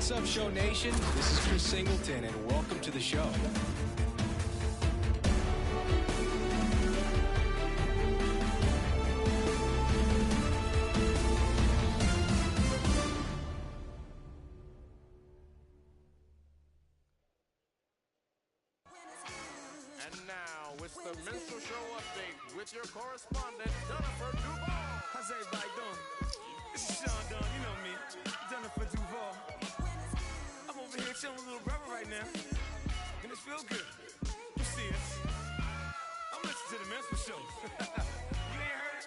What's up, Show Nation? This is Chris Singleton, and welcome to the show. And now, it's the Minstrel Show update with your correspondent, Jennifer Duval. How's everybody doing? This is Sean Dunn, you know me, Jennifer Duval. I'm over here chilling with little brother right now, and it feels good. You see us. I'm listening to the Minstrel Show. You ain't heard it?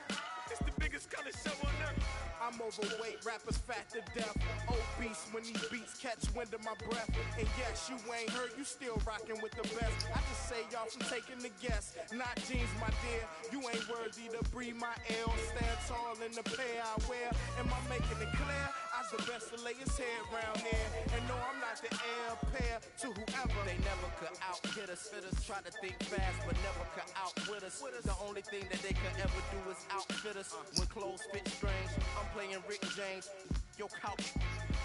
It's the biggest color show on earth. I'm overweight, rappers fat to death. Obese when these beats catch wind of my breath. And yes, you ain't heard, you still rocking with the best. I just say y'all from taking the guess. Not jeans, my dear, you ain't worthy to breathe my air. Stand tall in the pair I wear. Am I making it clear? I's the best to lay his head round here. And no, I'm not the heir pair to whoever. They never could out-hit us. Try to think fast, but never could outwit us. The only thing that they could ever do is outfit us. When clothes fit strange, I'm playing Rick James. Yo, couch,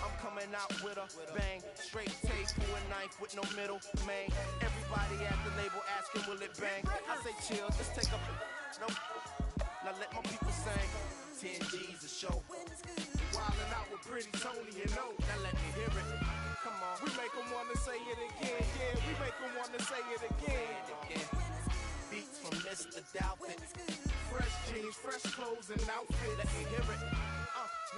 I'm coming out with a bang. Straight tape, pull a knife with no middle, man. Everybody at the label asking, will it bang? I say chill, just take a no. Now let my people sing. 10 G's a show. Wildin' out with Pretty Tony, you know. Now let me hear it. Come on. We make them wanna say it again, yeah. We make them wanna say it again. Beats from Mr. Doubtfit. Fresh jeans, fresh clothes and outfit. Let me hear it.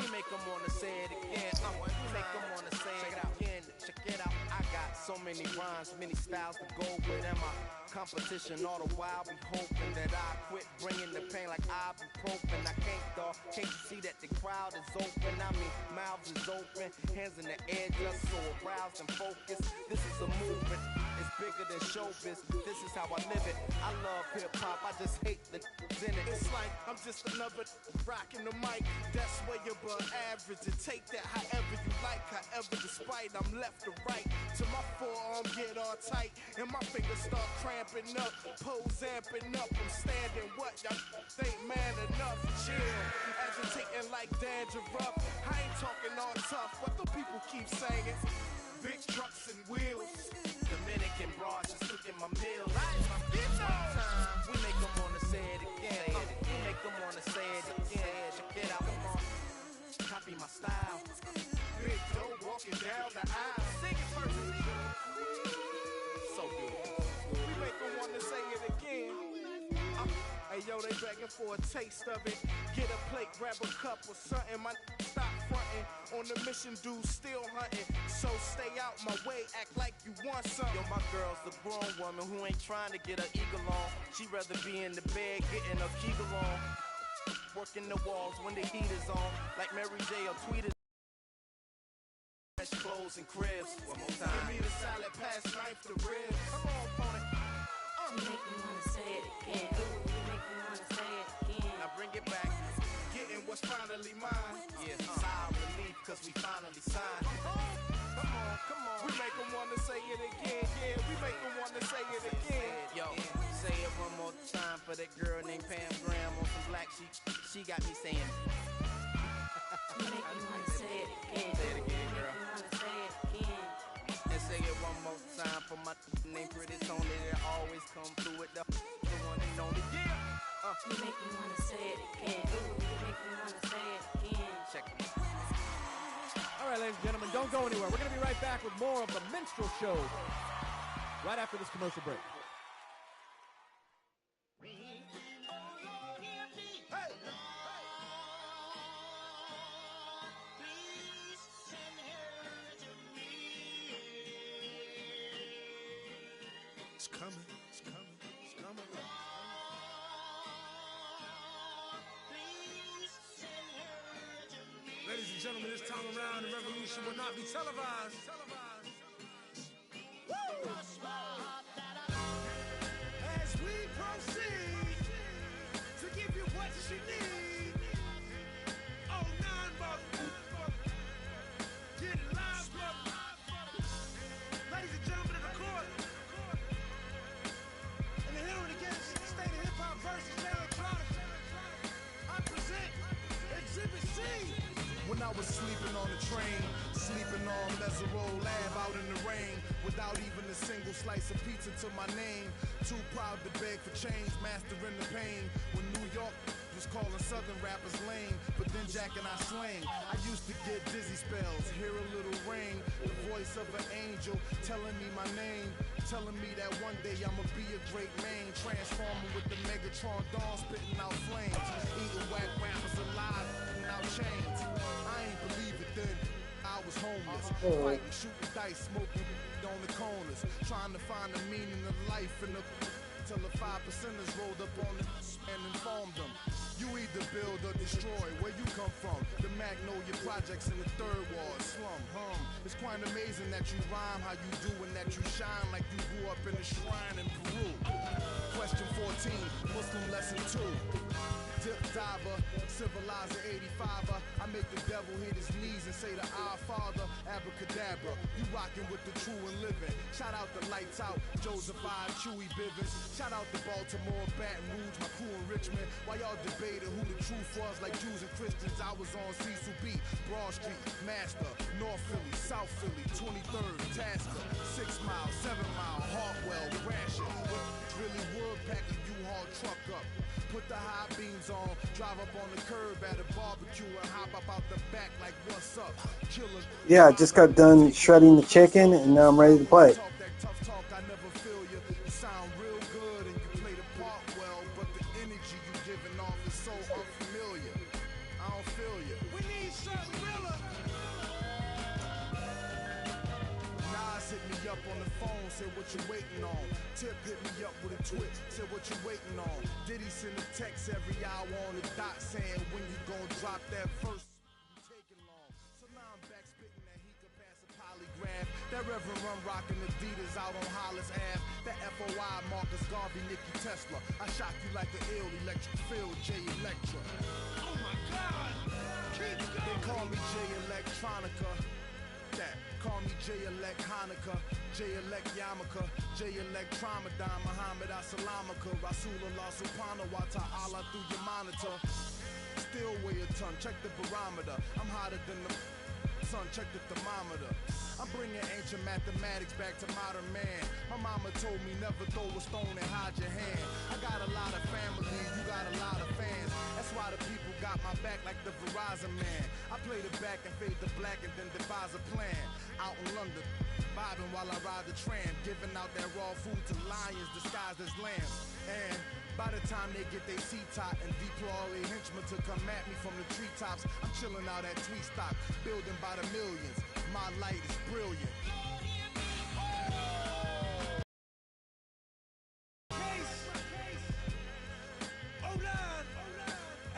We make them wanna say it again. We make them wanna say it again. Check it out. I got so many rhymes, many styles to go with. And my competition all the while be hoping that I quit bringing the pain like ibuprofen. I can't, dawg. Can't you see that the crowd is open? I mean, mouths is open, hands in the air just so aroused and focused. This is a movement. It's bigger than showbiz. This is how I live it. I love hip hop. I just hate the in it. It's like I'm just another rocking the mic. That's where you're above average. And take that however you like. However, despite I'm left to right. Till my forearm get all tight and my fingers start cramping up. Pose amping up. I'm standing. What y'all think, man? Enough. Chill. Agitating like dandruff. I ain't talking all tough. What the people keep saying? Big trucks and wheels. Dominican broad just cooking my meal. Time we make them wanna say it again. We make them wanna say it again. Check it out, come on. Copy my style. Big dough walking down the aisle. Sing it first. So good. We make them wanna say it again. Hey yo, they begging for a taste of it. Get a plate, grab a cup or something. My stop fronting. On the mission, dude, still hunting. So stay out my way, act like you want something. Yo, my girl's the grown woman who ain't trying to get her eagle on. She'd rather be in the bed getting her kegel on. Working the walls when the heat is on. Like Mary J or tweeted. Fresh clothes and cribs. One more time. Give me the salad, pass knife to ribs. Come on, opponent. You make me wanna say it again. Ooh, you make me wanna say it again. Now bring it back. Getting what's finally mine. Yeah, sigh of relief, cause we finally signed. Come on. We make them wanna say it again. Yeah, we make them wanna say it again. Yo, say it one more time for that girl named Pam Graham on some black sheep. She got me saying. You make me wanna say it again. Say it again, girl. You make me wanna say it again. And say it one more time for my name Pretty Tony that always come through with the one and only. Yeah. You make me wanna say it again. Ooh, you make me wanna say it again. Check it. All right, ladies and gentlemen, don't go anywhere. We're going to be right back with more of the Minstrel Show right after this commercial break. It's coming, it's coming, it's coming. Ladies and gentlemen, this time around, the revolution will not be televised. Woo! As we proceed to give you what you need. Oh, 9 bucks. Get live, brother. Ladies and gentlemen of the court. And the hearing against State of Hip Hop versus Electronics. I present Exhibit C. when I was sleeping on the train, sleeping on Mesereau Lab out in the rain, without even a single slice of pizza to my name. Too proud to beg for change, mastering the pain. When New York was calling Southern rappers lame, but then Jack and I slang. I used to get dizzy spells, hear a little rain, the voice of an angel telling me my name, telling me that one day I'ma be a great man, transforming with the Megatron dawn, spitting out flames, eating whack rappers alive, and out chains. I ain't believe it then. I was homeless, fighting, shooting dice, smoking on the corners, trying to find the meaning of life in the till the 5%ers rolled up on it and informed them. You either build or destroy. Where you come from? The Magnolia Projects in the 3rd Ward slum. It's quite amazing that you rhyme how you do and that you shine like you grew up in a shrine in Peru. Question 14, Muslim lesson 2. Dip diver, civilizer 85er. I make the devil hit his knees and say to our Father, abracadabra. You rockin' with the true and living. Shout out the Lights Out, Joseph I, Chewy Bivens. Shout out to Baltimore, Baton Rouge, my crew in Richmond. While y'all debated who the truth was, like Jews and Christians, I was on Cecil B, Broad Street, Master, North Philly, South Philly, 23rd, Tasker, 6 Mile, 7 Mile, Hartwell, Gratiot. Really would pack a U-Haul truck up. Put the high beams on, drive up on the curb at a barbecue and hop up out the back like what's up. Killer. Yeah, I just got done shredding the chicken and now I'm ready to play. Talk that tough talk, I never feel you. You sound real good and you play the part well, but the energy you giving off is so unfamiliar. I don't feel you. We need something realer. Nas hit me up on the phone, said what you waiting on. Tip hit me up with a tweet, said what you waiting on. Diddy send a text every hour on the dot saying when you gon' drop that verse. Taking long. So now I'm back spitting that he could pass a polygraph. That Reverend Run rockin' Adidas out on Hollis Ave. That FOI Marcus Garvey, Nicky Tesla. I shock you like an ill electric field, J Electra. Oh my God! Keep going! They call me J Electronica. That. Call me J-Elect Hanukkah, J-Elect Yarmulke, J-Elect Tramadon, Muhammad Assalamaka, Rasulullah Subhanahu wa Ta'ala through your monitor. Still weigh a ton, check the barometer. I'm hotter than the sun, check the thermometer. I'm bringing ancient mathematics back to modern man. My mama told me never throw a stone and hide your hand. I got a lot of family, you got a lot of fans. That's why the people got my back like the Verizon man. I play the back and fade the black and then devise a plan. Out in London, vibing while I ride the tram, giving out that raw food to lions disguised as lambs. And by the time they get their seat top and deploy all their henchmen to come at me from the treetops, I'm chilling out at Tweet Stock, building by the millions. My light is brilliant.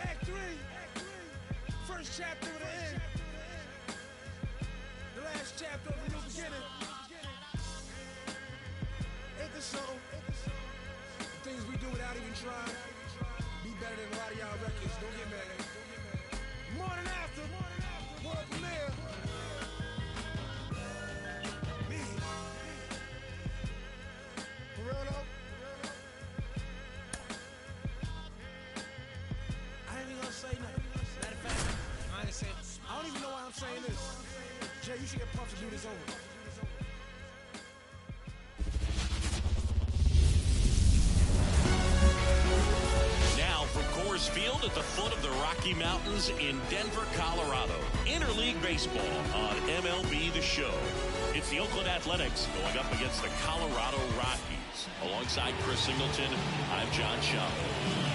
Act 3. First chapter of the end. The last chapter of the new beginning. Ain't this something? The things we do without even trying. Be better than a lot of y'all records. Don't get mad. Morning after. World premiere. Me. For real though? I ain't even gonna say nothing. Matter of fact, I ain't saying. I don't even know why I'm saying this. Jay, you should get Puff to do this over. Now from Coors Field at the foot of the Rocky Mountains in Denver, Colorado. Interleague Baseball on MLB The Show. It's the Oakland Athletics going up against the Colorado Rockies. Alongside Chris Singleton, I'm John Shaw.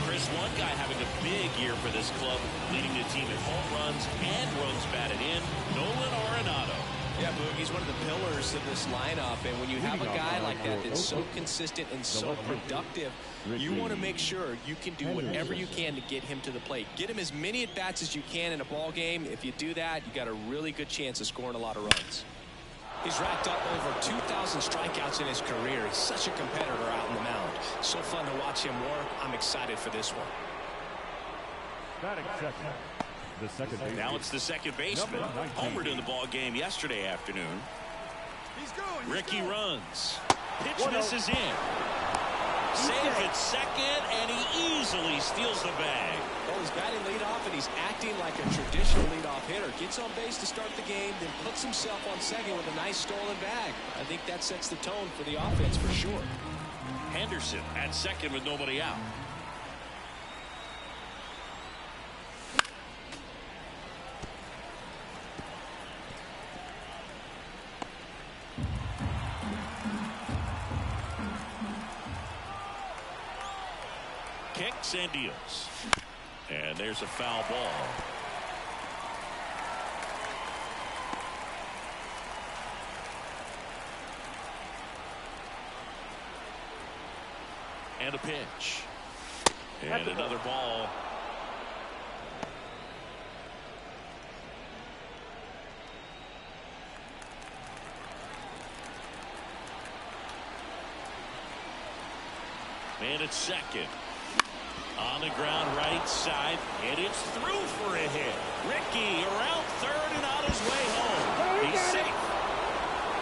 Chris, one guy having a big year for this club, leading the team in home runs and runs batted in, Nolan Arenado. Yeah, Boog, he's one of the pillars of this lineup, and when you have a guy like that that's so consistent and so productive, you want to make sure you can do whatever you can to get him to the plate. Get him as many at-bats as you can in a ball game. If you do that, you got a really good chance of scoring a lot of runs. He's racked up over 2,000 strikeouts in his career. He's such a competitor out in the mound. So fun to watch him work. I'm excited for this one. Now it's the second baseman. Homered in the ball game yesterday afternoon. Ricky runs. Pitch misses in. Save at second, and he easily steals the bag. he's batting leadoff, and he's acting like a traditional leadoff hitter. Gets on base to start the game, then puts himself on second with a nice stolen bag. I think that sets the tone for the offense for sure. Henderson at second with nobody out. Kicks and deals. And there's a foul ball. And a pitch. And another ball. And it's second. On the ground right side, and it's through for a hit. Ricky around third and on his way home. He's safe.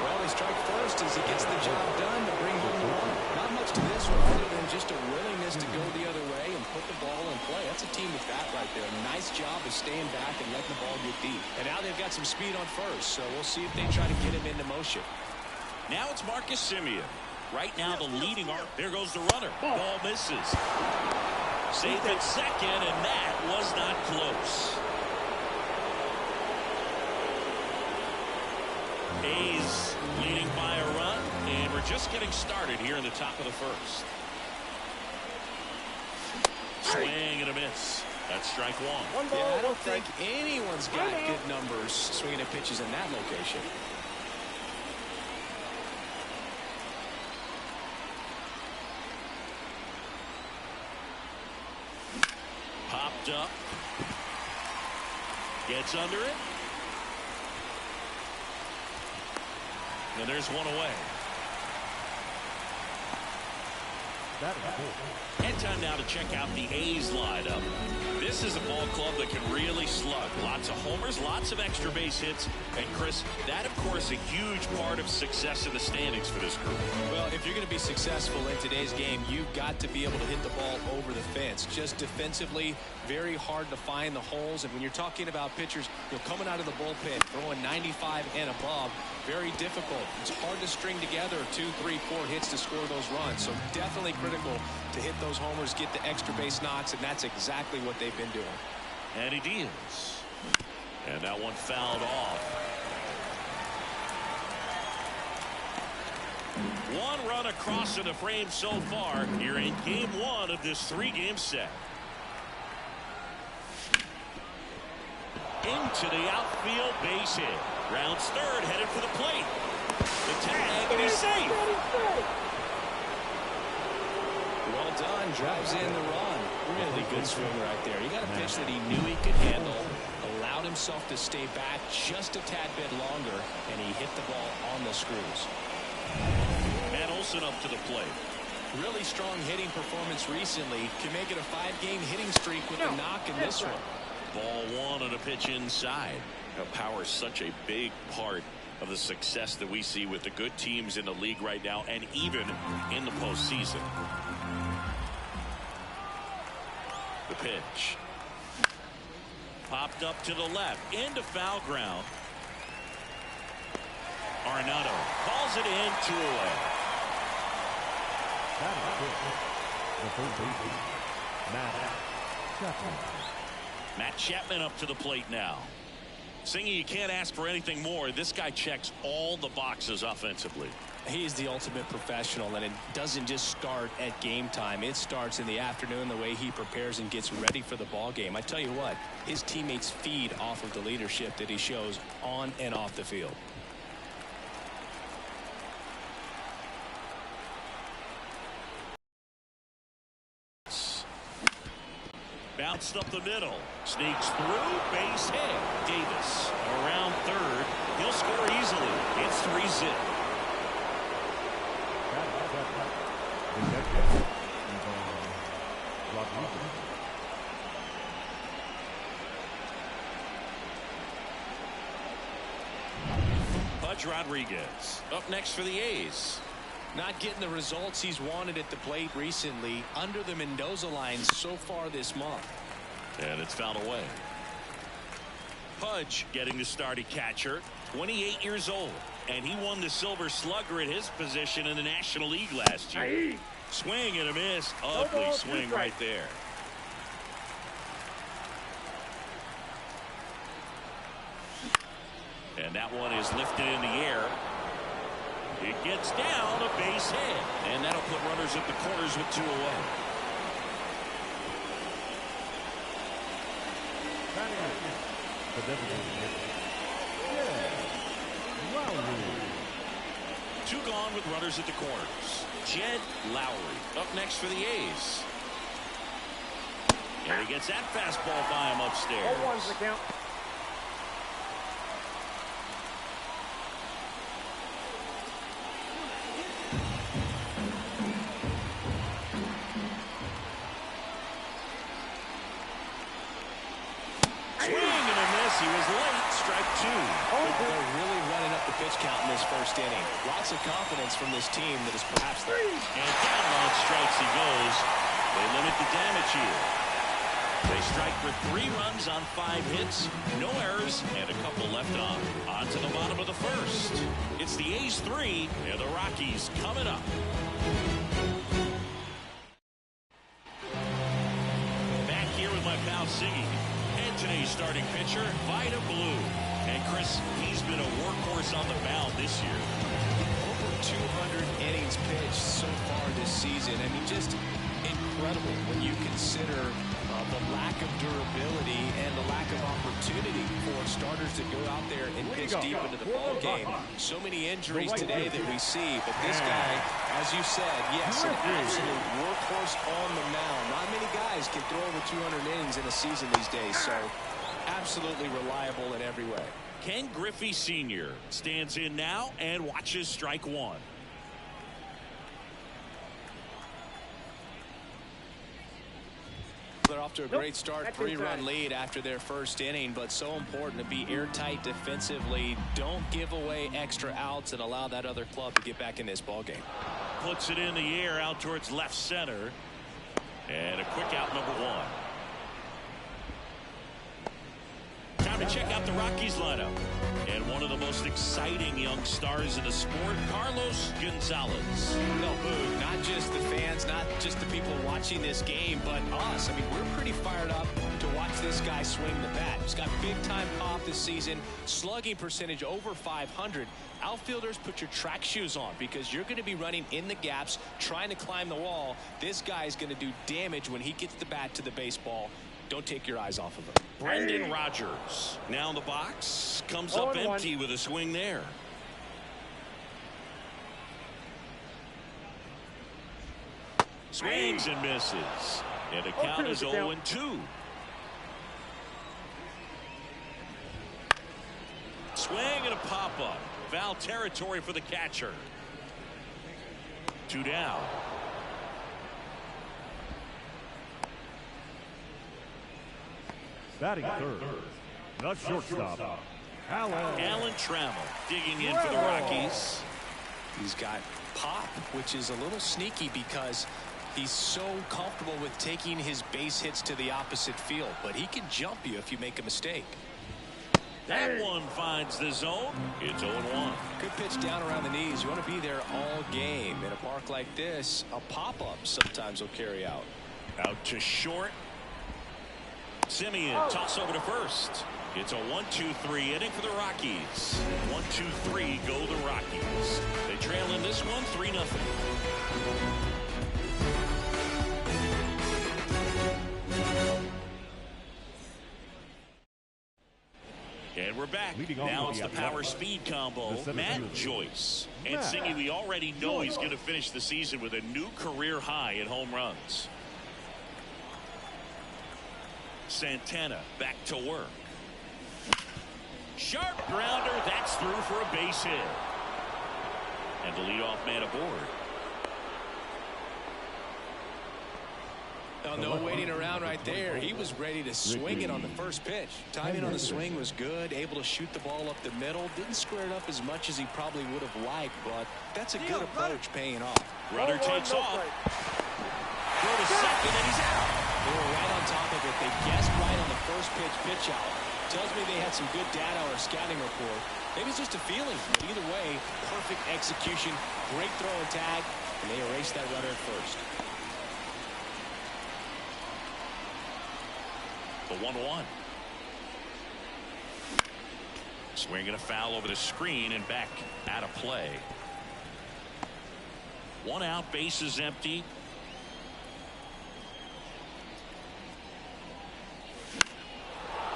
Well, they strike first as he gets the job done to bring home the run. Not much to this one other than just a willingness to go the other way and put the ball in play. That's a team with that right there. Nice job of staying back and letting the ball get deep. And now they've got some speed on first, so we'll see if they try to get him into motion. Now it's Marcus Semien. Right now the leading arm. There goes the runner. Ball misses. Safe at second, and that was not close. A's leading by a run, and we're just getting started here in the top of the first. Swing and a miss. That's strike one. Yeah, I don't think anyone's got good numbers swinging at pitches in that location. Popped up. Gets under it. And there's one away. That is cool. And time now to check out the A's lineup. This is a ball club that can really slug. Lots of homers, lots of extra base hits. And Chris, that of course a huge part of success in the standings for this group. Well, if you're going to be successful in today's game, you've got to be able to hit the ball over the fence. Just defensively, very hard to find the holes. And when you're talking about pitchers, coming out of the bullpen, throwing 95 and above, very difficult. It's hard to string together 2, 3, 4 hits to score those runs. So definitely critical to hit those homers, get the extra base knocks, and that's exactly what they've been doing. And he deals. And that one fouled off. One run across in the frame so far here in game one of this 3-game set. Into the outfield base hit. Rounds third, headed for the plate. The tag, and he's safe. Well done. Drives in the run. Really good swing right there. He got a pitch that he knew he could handle. Allowed himself to stay back just a tad bit longer, and he hit the ball on the screws. Matt Olson up to the plate. Really strong hitting performance recently. Can make it a 5-game hitting streak with a knock in this one. Ball one on a pitch inside. Now, power is such a big part of the success that we see with the good teams in the league right now, and even in the postseason. The pitch. Popped up to the left, into foul ground. Arenado calls it in, 2 away. Matt Chapman up to the plate now. Singy, you can't ask for anything more. This guy checks all the boxes offensively. He's the ultimate professional, and it doesn't just start at game time. It starts in the afternoon, the way he prepares and gets ready for the ball game. I tell you what, his teammates feed off of the leadership that he shows on and off the field. Bounced up the middle. Sneaks through. Base hit. Davis around third. He'll score easily. It's 3-zip. Pudge Rodriguez up next for the A's. Not getting the results he's wanted at the plate recently under the Mendoza line so far this month. And it's fouled away. Pudge getting the start at catcher, 28 years old, and he won the Silver Slugger at his position in the National League last year. Swing and a miss. Ugly swing right there. And that one is lifted in the air. It gets down, a base hit. And that'll put runners at the corners with 2 away. Two gone with runners at the corners. Jed Lowry up next for the A's. And he gets that fastball by him upstairs. 0-1's the count. He was late. Strike 2. They're really running up the pitch count in this first inning. Lots of confidence from this team that is perhaps the... And down on strikes he goes. They limit the damage here. They strike for 3 runs on 5 hits, no errors, and a couple left on. On to the bottom of the first. It's the A's 3 and the Rockies coming up. Back here with my pal Siggy. Today's starting pitcher, Vida Blue. And Chris, he's been a workhorse on the mound this year. Over 200 innings pitched so far this season. I mean, just incredible when you consider the lack of durability and the lack of opportunity for starters to go out there and pitch deep into the ball game. So many injuries today that we see, but this guy, as you said, yes, an absolute workhorse on the mound. Not many guys can throw over 200 innings in a season these days, so absolutely reliable in every way. Ken Griffey Sr. stands in now and watches strike 1. They're off to a great start, 3-run lead after their first inning, but so important to be airtight defensively. Don't give away extra outs and allow that other club to get back in this ball game. Puts it in the air out towards left center. And a quick out, number 1. Time to check out the Rockies lineup. And one of the most exciting young stars in the sport, Carlos Gonzalez. No, Boog, not just the fans, not just the people watching this game, but us. I mean, we're pretty fired up to watch this guy swing the bat. He's got big-time pop this season, slugging percentage over 500. Outfielders, put your track shoes on because you're going to be running in the gaps, trying to climb the wall. This guy is going to do damage when he gets the bat to the baseball. Don't take your eyes off of him. Brendan Rodgers now in the box, comes up empty with a swing there. Swings and misses. And the count is 0-2. Swing and a pop-up. Foul territory for the catcher. 2 down. Batting third, the shortstop, Alan Trammell digging in for the Rockies. He's got pop, which is a little sneaky because he's so comfortable with taking his base hits to the opposite field, but he can jump you if you make a mistake. That one finds the zone. It's 0-1. Good pitch down around the knees. You want to be there all game. In a park like this, a pop-up sometimes will carry out. Out to short. Simeon toss over to first. It's a 1-2-3 inning for the Rockies. 1-2-3 go the Rockies. They trail in this one 3-0. And we're back. Now it's the power speed combo. Matt Joyce. And Singy, we already know he's going to finish the season with a new career high in home runs. Santana back to work. Sharp grounder. That's through for a base hit. And the leadoff man aboard. Oh, no waiting around right there. He was ready to swing it on the first pitch. Timing on the swing was good. Able to shoot the ball up the middle. Didn't square it up as much as he probably would have liked, but that's a good approach paying off. Runner takes off. throw to second, and he's out. They were right on top of it. They guessed right on the first pitch out. Tells me they had some good data or scouting report. Maybe it's just a feeling. Either way, perfect execution, great throw and tag, and they erased that runner at first. The 1-1. Swinging a foul over the screen and back out of play. One out, bases empty.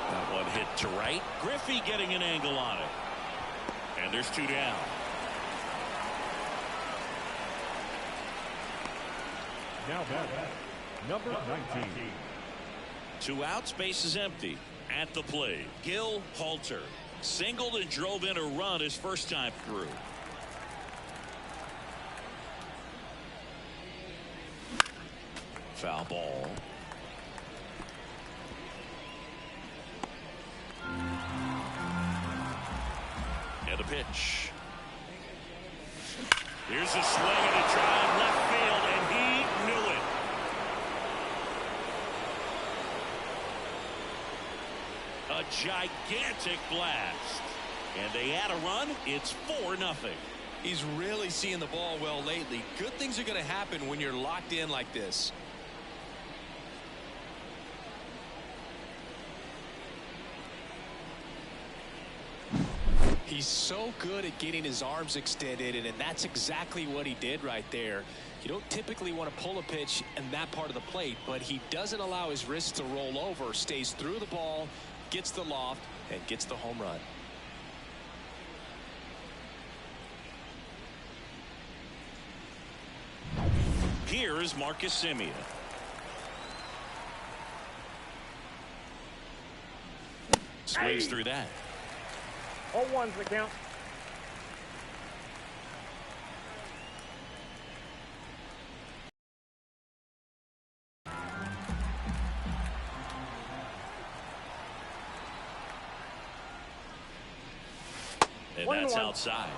That one hit to right. Griffey getting an angle on it. And there's two down. Now back, number 19. Two outs, bases empty. At the plate, Gil Halter singled and drove in a run his first time through. Foul ball. And the pitch. Here's a swing and a drive left field, and he knew it. A gigantic blast. And they add a run. It's 4-0. He's really seeing the ball well lately. Good things are going to happen when you're locked in like this. He's so good at getting his arms extended, and that's exactly what he did right there. You don't typically want to pull a pitch in that part of the plate, but he doesn't allow his wrists to roll over, stays through the ball, gets the loft, and gets the home run. Here's Marcus Semien. Swings through that. 0-1's the count. And that's outside.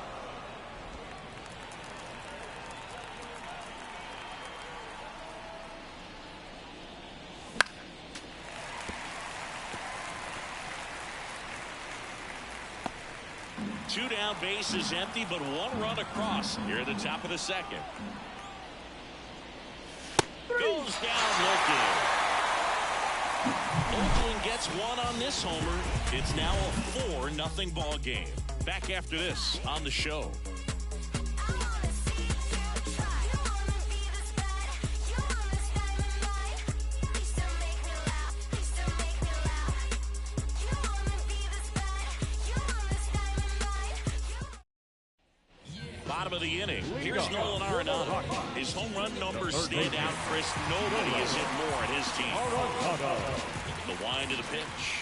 Two down, bases empty, but one run across here at the top of the second. Goes down looking. Oakland gets one on this homer. It's now a 4-0 ball game. Back after this on the show. Bottom of the inning. Here's Nolan Arenado. His home run numbers stand out, Chris. Nobody has hit more at his team. The wind of the pitch.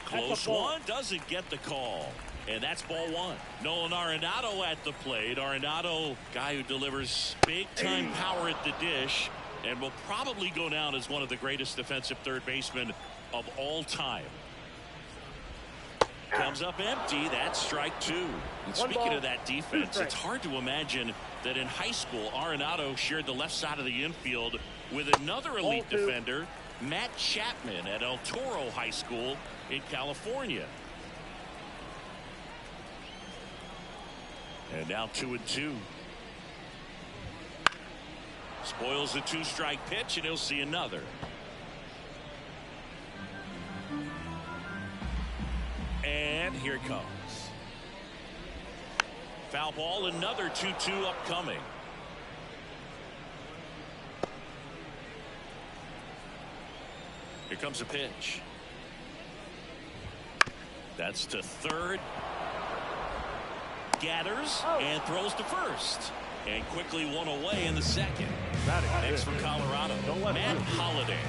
Close one. Doesn't get the call. And that's ball one. Nolan Arenado at the plate. Arenado, guy who delivers big-time power at the dish and will probably go down as one of the greatest defensive third basemen of all time. Comes up empty. That's strike two. And speaking of that defense, it's hard to imagine that in high school Arenado shared the left side of the infield with another elite defender, Matt Chapman, at El Toro High School in California. And now 2-2. Spoils the two-strike pitch, and he'll see another. And here it comes. Foul ball, another 2-2 upcoming. Here comes a pitch. That's to third. Gathers and throws to first. And quickly one away in the second. Next for Colorado, Matt Holliday.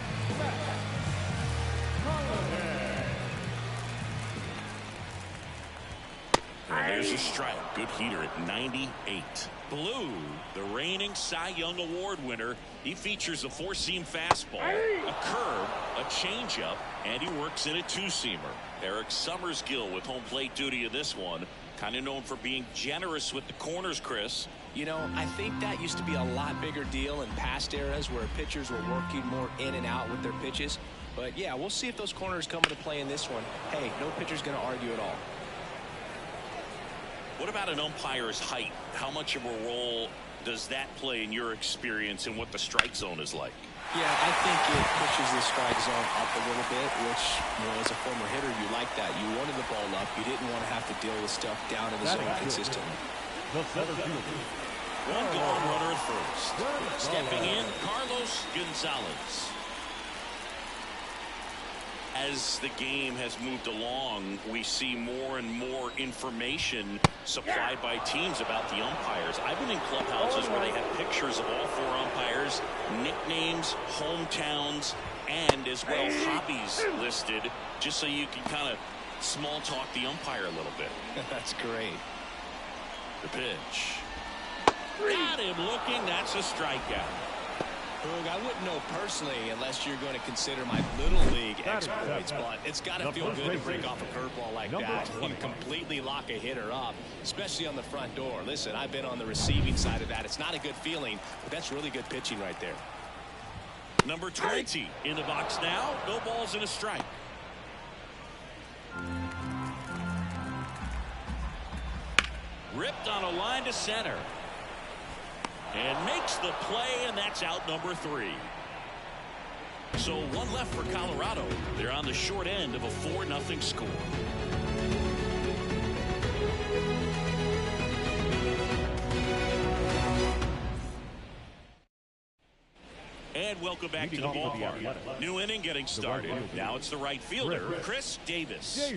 And there's a strike. Good heater at 98. Blue, the reigning Cy Young Award winner. He features a four-seam fastball, a curve, a changeup, and he works in a two-seamer. Eric Summersgill with home plate duty in this one. Kind of known for being generous with the corners, Chris. You know, I think that used to be a lot bigger deal in past eras where pitchers were working more in and out with their pitches. But, yeah, we'll see if those corners come into play in this one. Hey, no pitcher's going to argue at all. What about an umpire's height? How much of a role does that play in your experience and what the strike zone is like? Yeah, I think it pushes the strike zone up a little bit, which, you know, as a former hitter, you like that. You wanted the ball up. You didn't want to have to deal with stuff down in the zone consistently. One gone runner at first. Stepping in, Carlos Gonzalez. As the game has moved along, we see more and more information supplied by teams about the umpires. I've been in clubhouses where they have pictures of all 4 umpires, nicknames, hometowns, and as well hobbies listed, just so you can kind of small talk the umpire a little bit. That's great. The pitch. Got him looking. That's a strikeout. Boog, I wouldn't know personally unless you're going to consider my little league exploits, but it's got to feel good to break off a curveball like that and completely lock a hitter up, especially on the front door. Listen, I've been on the receiving side of that. It's not a good feeling, but that's really good pitching right there. Number 20 in the box now. No balls and a strike. Ripped on a line to center. And makes the play, and that's out number 3. So 1 left for Colorado. They're on the short end of a 4-0 score. And welcome back to the ballpark. New inning getting started. Now it's the right fielder, Chris Davis.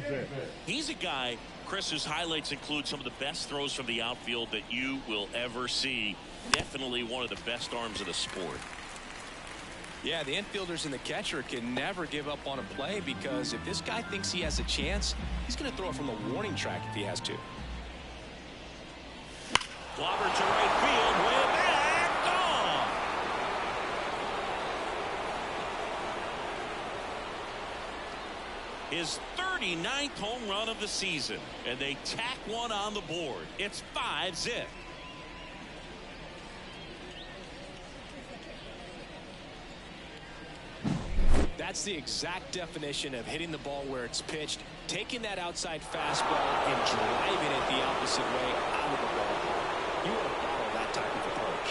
He's a guy, Chris, whose highlights include some of the best throws from the outfield that you will ever see. Definitely one of the best arms of the sport. Yeah, the infielders and the catcher can never give up on a play because if this guy thinks he has a chance, he's going to throw it from the warning track if he has to. Clobber to right field, way back, gone. His 39th home run of the season, and they tack one on the board. It's 5-zip. That's the exact definition of hitting the ball where it's pitched, taking that outside fastball and driving it the opposite way out of the ballpark. You want to follow that type of approach.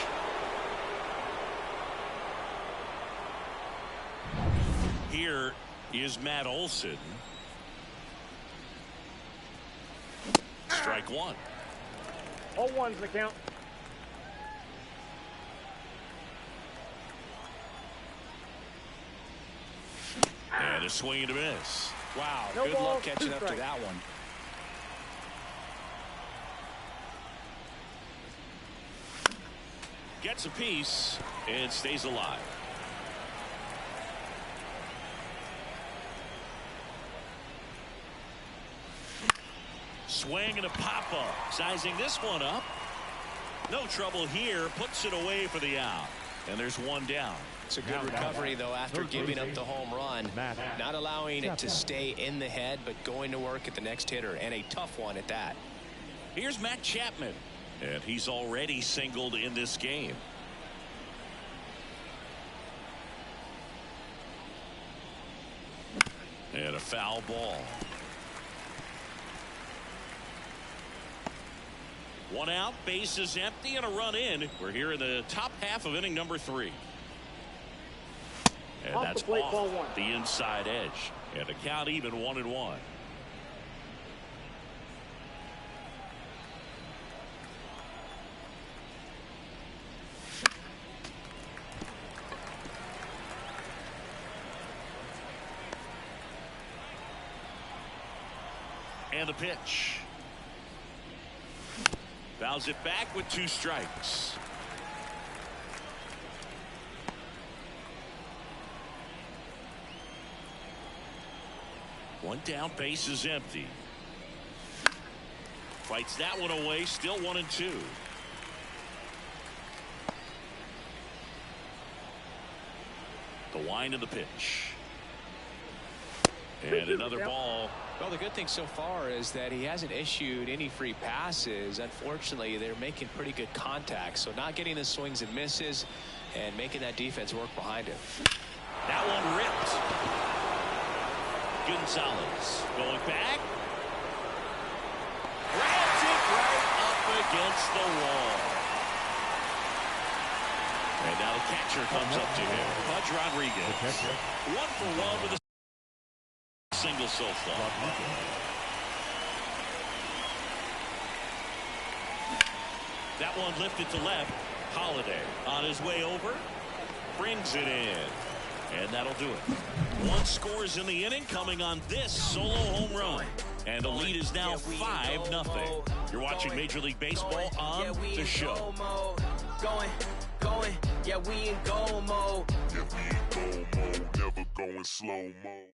Here is Matt Olson. Strike 1. 0-1's the count. And a swing and a miss. Wow, No good ball, luck catching up to that one. Gets a piece and stays alive. Swing and a pop-up. Sizing this one up. No trouble here. Puts it away for the out. And there's one down. It's a good recovery, though, after giving up the home run. Not allowing it to stay in the head, but going to work at the next hitter, and a tough one at that. Here's Matt Chapman, and he's already singled in this game. And a foul ball. One out, base is empty, and a run in. We're here in the top half of inning number 3. And Off that's the plate, off ball 1. the inside edge. And the count even 1-1. And the pitch. Fouls it back with 2 strikes. One down, base is empty. Fights that one away, still 1-2. The wind of the pitch. And another ball. Well, the good thing so far is that he hasn't issued any free passes. Unfortunately, they're making pretty good contact. So not getting the swings and misses and making that defense work behind him. That one ripped. Gonzalez going back. Grabs it right up against the wall. And now the catcher comes up to him. Pudge Rodriguez. 1-for-1 with a single so far. That one lifted to left. Holiday on his way over. Brings it in. And that'll do it. 1 scores in the inning coming on this solo home run. And the lead is now 5-0. You're watching Major League Baseball on the show. Going, yeah, we in go mode. Yeah, we in go mode, never going slow mode.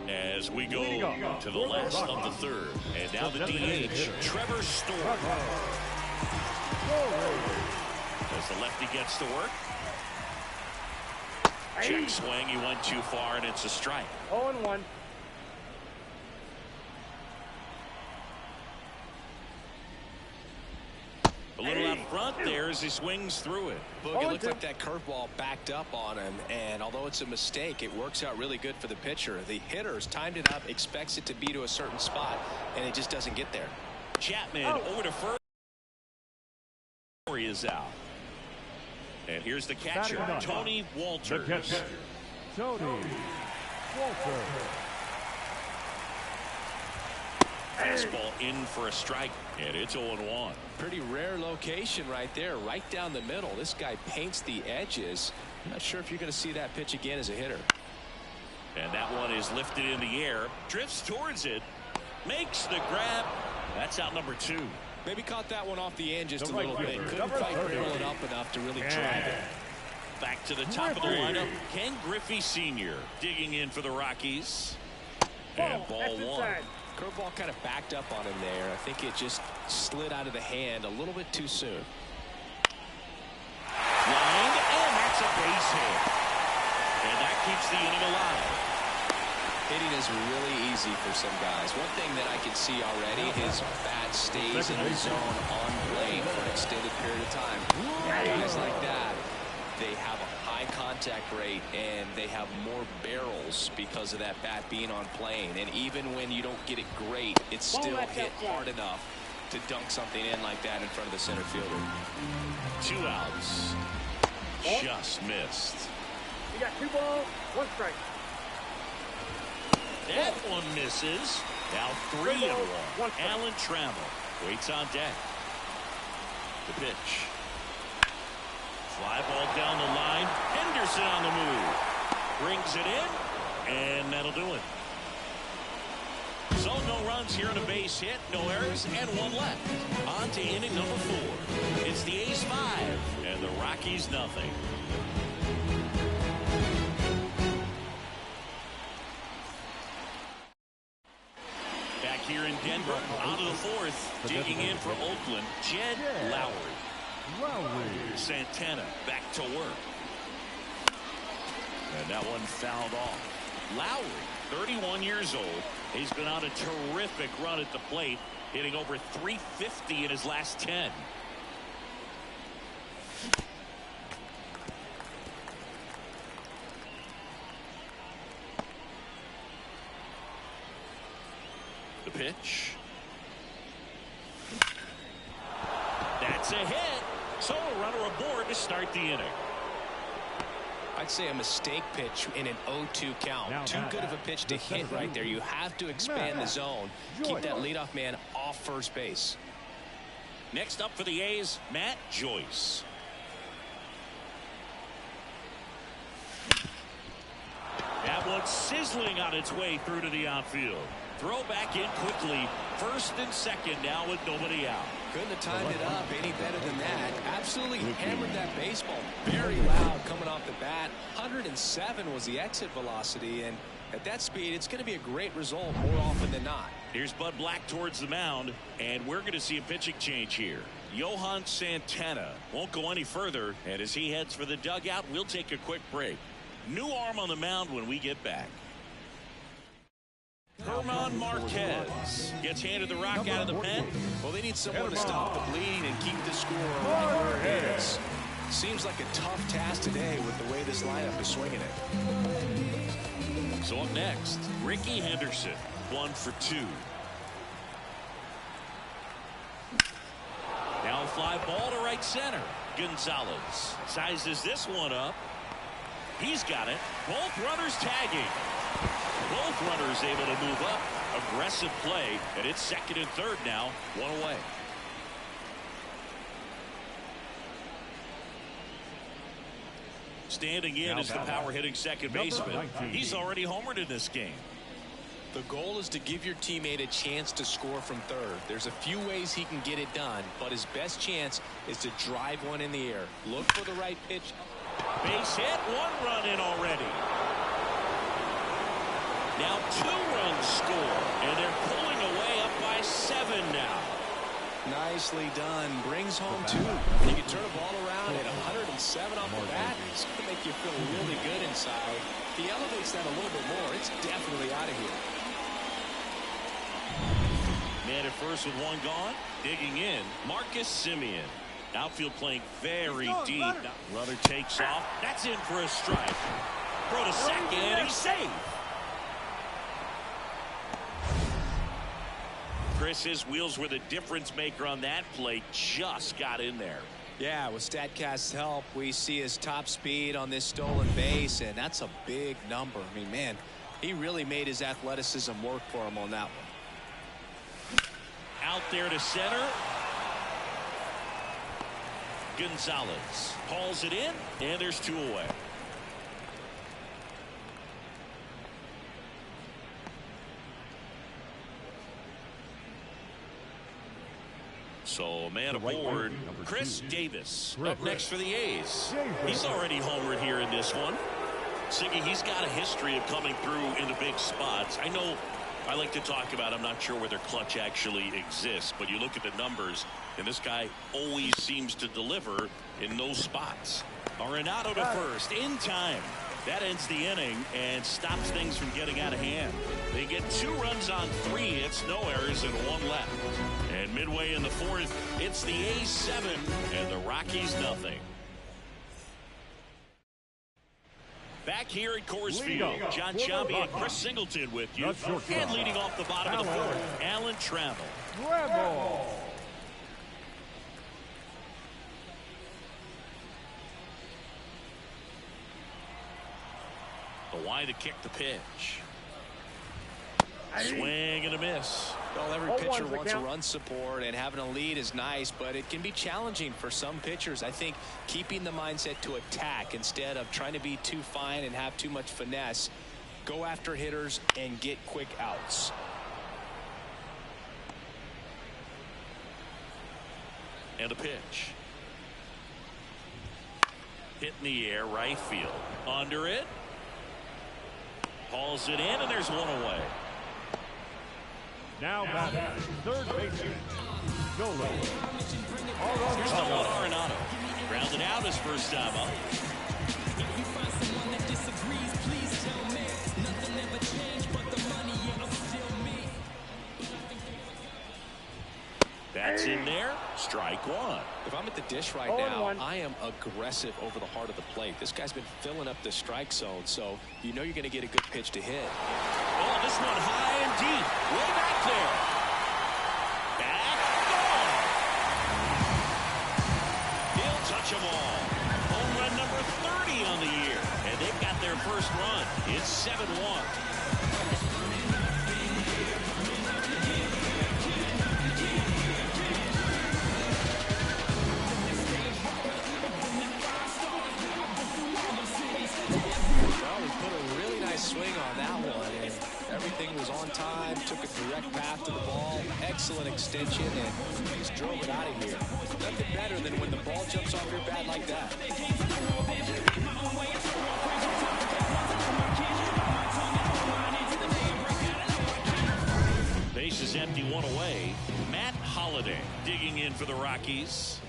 As we go to the last of the third. And now the DH, Trevor Story. As the lefty gets to work. Check swing, he went too far, and it's a strike. 0-1. A little out front there as he swings through it. Boog, it looked like that curveball backed up on him, and although it's a mistake, it works out really good for the pitcher. The hitter's timed it up, expects it to be to a certain spot, and it just doesn't get there. Chapman over to first. He is out. And here's the catcher, Tony Walters. Tony Walters. Fastball in for a strike, and it's 0-1. Pretty rare location right there, right down the middle. This guy paints the edges. I'm not sure if you're going to see that pitch again as a hitter. And that one is lifted in the air, drifts towards it, makes the grab. That's out number 2. Maybe caught that one off the end just a little bit. Couldn't quite barrel it up enough to really drive it. Back to the top of the lineup, Ken Griffey Sr. digging in for the Rockies. And ball 1. Curveball kind of backed up on him there. I think it just slid out of the hand a little bit too soon. Line, and that's a base hit. And that keeps the inning alive. Hitting is really easy for some guys. One thing that I can see already, his bat stays in the zone on plane for an extended period of time. Guys like that, they have a high contact rate and they have more barrels because of that bat being on plane. And even when you don't get it great, it's still hit hard enough to dunk something in like that in front of the center fielder. 2 outs. Just missed. You got 2 balls, 1 strike. That one misses. Now 3-1. Alan Trammell waits on deck. The pitch. Fly ball down the line. Henderson on the move. Brings it in. And that'll do it. So no runs here in a base hit. No errors and 1 left. On to inning number 4. It's the A's 5 and the Rockies nothing. Here in Denver, out of the 4th, digging in for Oakland, Jed Lowry. Santana back to work. And that one fouled off. Lowry, 31 years old. He's been on a terrific run at the plate, hitting over .350 in his last 10. The pitch. That's a hit. So a runner aboard to start the inning. I'd say a mistake pitch in an 0-2 count. Too good of a pitch to hit right there. You have to expand the zone. Keep that leadoff man off first base. Next up for the A's, Matt Joyce. That one sizzling on its way through to the outfield. Throw back in quickly. First and second now with nobody out. Couldn't have timed it up any better than that. Absolutely hammered that baseball. Very loud coming off the bat. 107 was the exit velocity, and at that speed, it's going to be a great result more often than not. Here's Bud Black towards the mound, and we're going to see a pitching change here. Johan Santana won't go any further, and as he heads for the dugout, we'll take a quick break. New arm on the mound when we get back. Herman Marquez gets handed the rock out of the pen. Well, they need someone to stop the bleeding and keep the score right where it is. Seems like a tough task today with the way this lineup is swinging it. So up next, Ricky Henderson, 1 for 2. Now a fly ball to right center. Gonzalez sizes this one up. He's got it. Both runners tagging. Both runners able to move up. Aggressive play, and it's second and third now. One away. Standing in is the power-hitting second baseman. He's already homered in this game. The goal is to give your teammate a chance to score from third. There's a few ways he can get it done, but his best chance is to drive one in the air. Look for the right pitch. Base hit, 1 run in already. Now 2 runs score, and they're pulling away up by 7 now. Nicely done. Brings home 2. You can turn a ball around at 107 off the bat. It's going to make you feel really good inside. If he elevates that a little bit more, it's definitely out of here. Man at first with 1 gone. Digging in, Marcus Semien. Outfield playing very deep. Runner takes off. That's in for a strike. Throw to second. He's safe. Chris, his wheels were the difference maker on that play. Just got in there. Yeah, with StatCast's help, we see his top speed on this stolen base, and that's a big number. I mean, man, he really made his athleticism work for him on that one. Out there to center. Gonzalez hauls it in, and there's 2 away. So man aboard, Chris Davis up next for the A's. He's already homered here in this one. Siggy, he's got a history of coming through in the big spots. I know I like to talk about, I'm not sure whether clutch actually exists, but you look at the numbers, and this guy always seems to deliver in those spots. Arenado to first, in time. That ends the inning and stops things from getting out of hand. They get 2 runs on 3 hits, no errors, and 1 left. And midway in the 4th, it's the A's 7 and the Rockies nothing. Back here at Coors Field, John Sciambi and Chris Singleton with you. And leading off the bottom of the 4th, Alan Trammell. The wide to kick the pitch. Swing and a miss. Well, every pitcher wants run support, and having a lead is nice, but it can be challenging for some pitchers. I think keeping the mindset to attack instead of trying to be too fine and have too much finesse. Go after hitters and get quick outs. And a pitch. Hit in the air, right field. Under it. Hauls it in, and there's 1 away. Now batting, third baseman, Golo. Here's the 1 Arenado. Grounded out his first time up. That's in there. Strike 1. If I'm at the dish right now, I am aggressive over the heart of the plate. This guy's been filling up the strike zone, so you know you're going to get a good pitch to hit. Oh, this one high and deep. Way back there. Back. Gone. He'll touch them all. Home run number 30 on the year. And they've got their first run. It's 7-1. Swing on that one, and everything was on time, took a direct path to the ball, excellent extension, and just drove it out of here. Nothing better than when the ball jumps off your bat like that. Base is empty, 1 away. Matt Holliday digging in for the Rockies.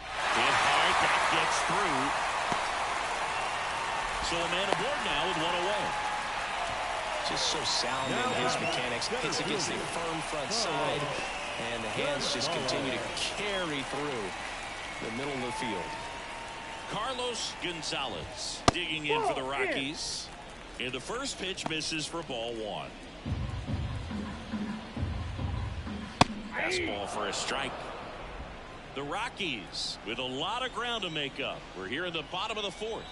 Hit hard, that gets through. So a man aboard now with 1 away. Just so sound in his mechanics. Hits against the firm front side, and the hands just continue to carry through the middle of the field. Carlos Gonzalez digging in for the Rockies. And the first pitch misses for ball one. Fastball for a strike. The Rockies with a lot of ground to make up. We're here in the bottom of the fourth.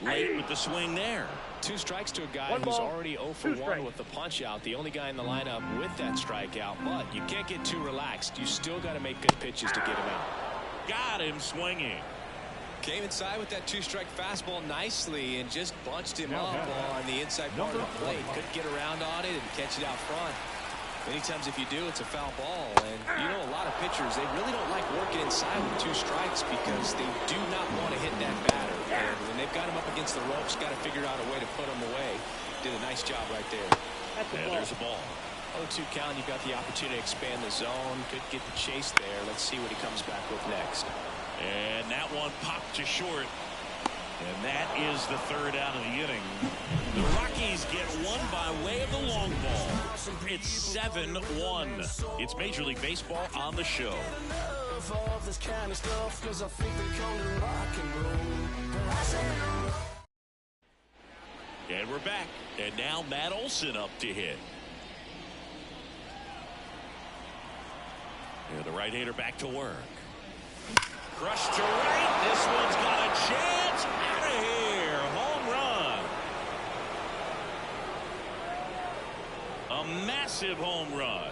Late with the swing there. 2 strikes to a guy who's already 0 for 1 with the punch out. The only guy in the lineup with that strikeout. But you can't get too relaxed. You still got to make good pitches to get him out. Got him swinging. Came inside with that 2-strike fastball nicely and just bunched him up on the inside part of the plate. Couldn't get around on it and catch it out front. Many times if you do, it's a foul ball. And you know, a lot of pitchers, they really don't like working inside with 2 strikes because they do not want to hit that batter. And when they've got him up against the ropes, got to figure out a way to put him away. Did a nice job right there. And there's a ball. 0-2 count. You've got the opportunity to expand the zone. Could get the chase there. Let's see what he comes back with next. And that one popped to short. And that is the 3rd out of the inning. The Rockies get one by way of the long ball. It's 7-1. It's Major League Baseball on the show. And we're back. And now Matt Olson up to hit. And the right-hander back to work. Crushed to right. This one's got a chance. Out of here. Home run. A massive home run.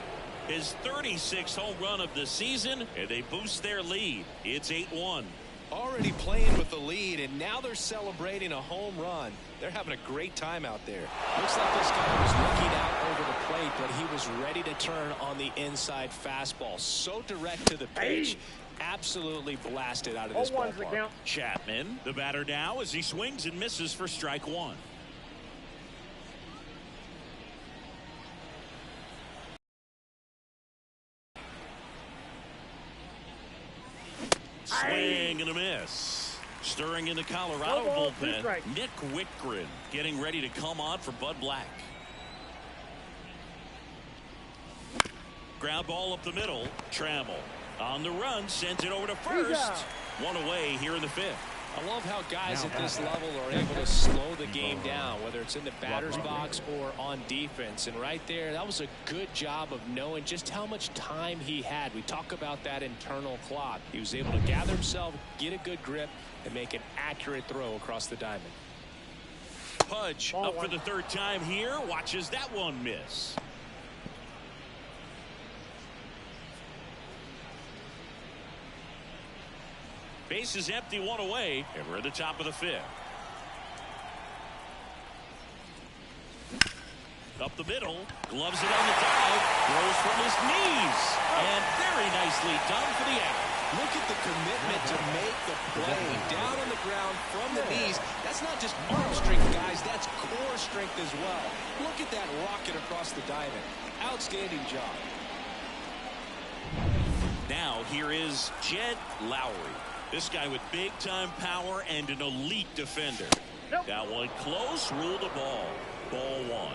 His 36th home run of the season, and they boost their lead. It's 8-1. Already playing with the lead, and now they're celebrating a home run. They're having a great time out there. Looks like this guy was looking out over the plate, but he was ready to turn on the inside fastball. So direct to the pitch. Absolutely blasted out of this ballpark. Chapman, the batter now, as he swings and misses for strike 1. Swing and a miss. Stirring in the Colorado bullpen, Nick Whitgren getting ready to come on for Bud Black. Ground ball up the middle. Trammell on the run, sends it over to first. One away here in the 5th. I love how guys at this level are able to slow the game down, whether it's in the batter's box or on defense. And right there, that was a good job of knowing just how much time he had. We talk about that internal clock. He was able to gather himself, get a good grip, and make an accurate throw across the diamond. Pudge up for the 3rd time here. Watches that one miss. Base is empty, one away, and we're at the top of the 5th. Up the middle, gloves it on the dive, throws from his knees, and very nicely done for the out. Look at the commitment to make the play down on the ground from the knees. That's not just arm strength, guys. That's core strength as well. Look at that rocket across the diamond. Outstanding job. Now here is Jed Lowry. This guy with big-time power and an elite defender. Got one close, ruled a ball. Ball 1.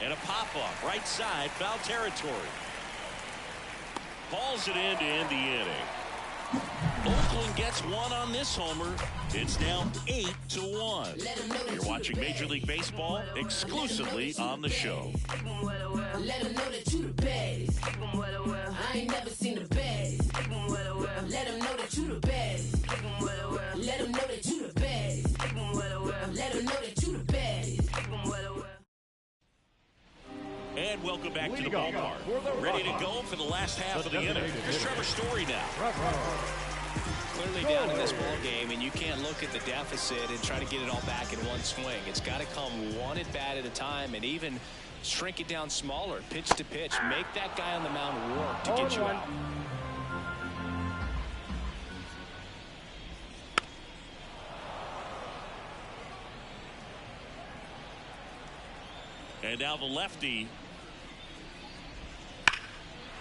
And a pop-up, right side, foul territory. Hauls it in to end the inning. Oakland gets one on this homer. It's now 8-1. You're watching Major League Baseball exclusively on the show. Let them know that you the baddest. I ain't never seen the baddest. Let them know that you the baddest. Let them know that you the baddest. Let them know that you the baddest. And welcome back to the ballpark. Ready to go for the last half of the inning. Here's Trevor Story now. Clearly down in this ball game, and you can't look at the deficit and try to get it all back in one swing. It's got to come one at bat at a time, and even shrink it down smaller, pitch to pitch. Make that guy on the mound work to get you out. And now the lefty.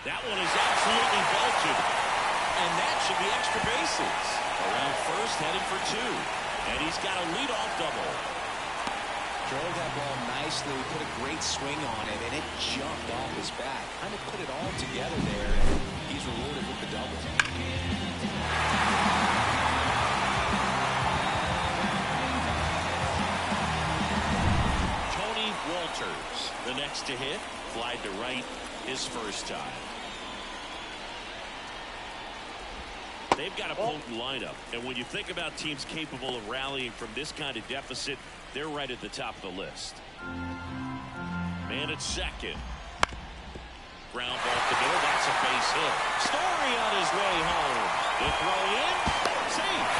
That one is absolutely belted. and that should be extra bases. Around first, heading for 2. And he's got a leadoff double. Drove that ball nicely, put a great swing on it, and it jumped off his bat. Kind of put it all together there, and he's rewarded with the double. Tony Walters, the next to hit, flied to right his first time. They've got a potent lineup, and when you think about teams capable of rallying from this kind of deficit, they're right at the top of the list. Man at second. Ground ball to the middle. That's a base hit. Story on his way home. The throw in. Safe.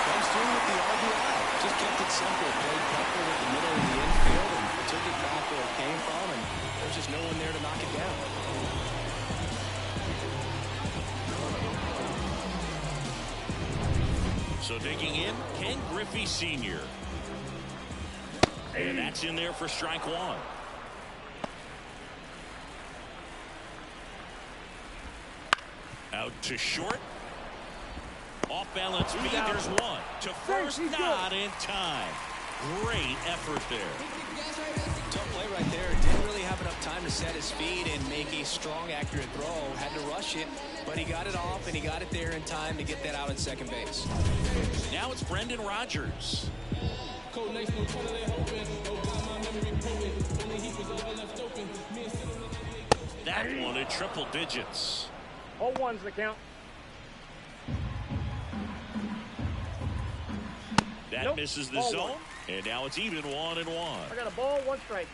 Comes through with the RBI. Just kept it simple. Played proper with the middle of the infield and took it back where it came from, and there's just no one there to knock it down. So digging in, Ken Griffey Sr. And that's in there for strike 1. Out to short. Off balance feed. There's 1. To first, not in time. Great effort there. Tough play right there. Didn't really have enough time to set his feet and make a strong, accurate throw. Had to rush it, but he got it off, and he got it there in time to get that out at second base. Now it's Brendan Rodgers. That one in triple digits. 0-1's the count. That misses the zone, and now it's even 1-1. I got a ball, 1 strike.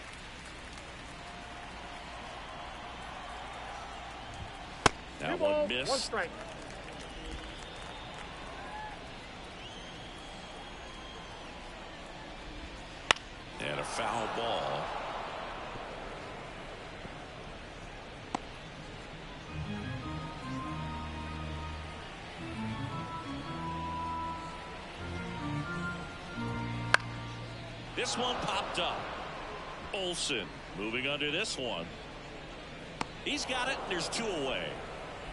That 2 one balls, missed. 1 strike. And a foul ball. This one popped up. Olsen moving under this one. He's got it, and there's 2 away.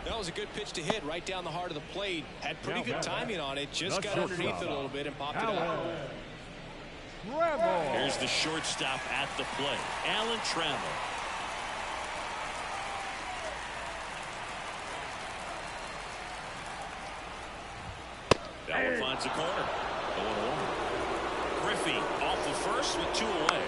That was a good pitch to hit right down the heart of the plate. Had pretty good timing on it. Just got underneath it a little bit and popped it out. Here's the shortstop at the plate, Alan Trammell. That one finds the corner. 0-1. Griffey off the first with 2 away.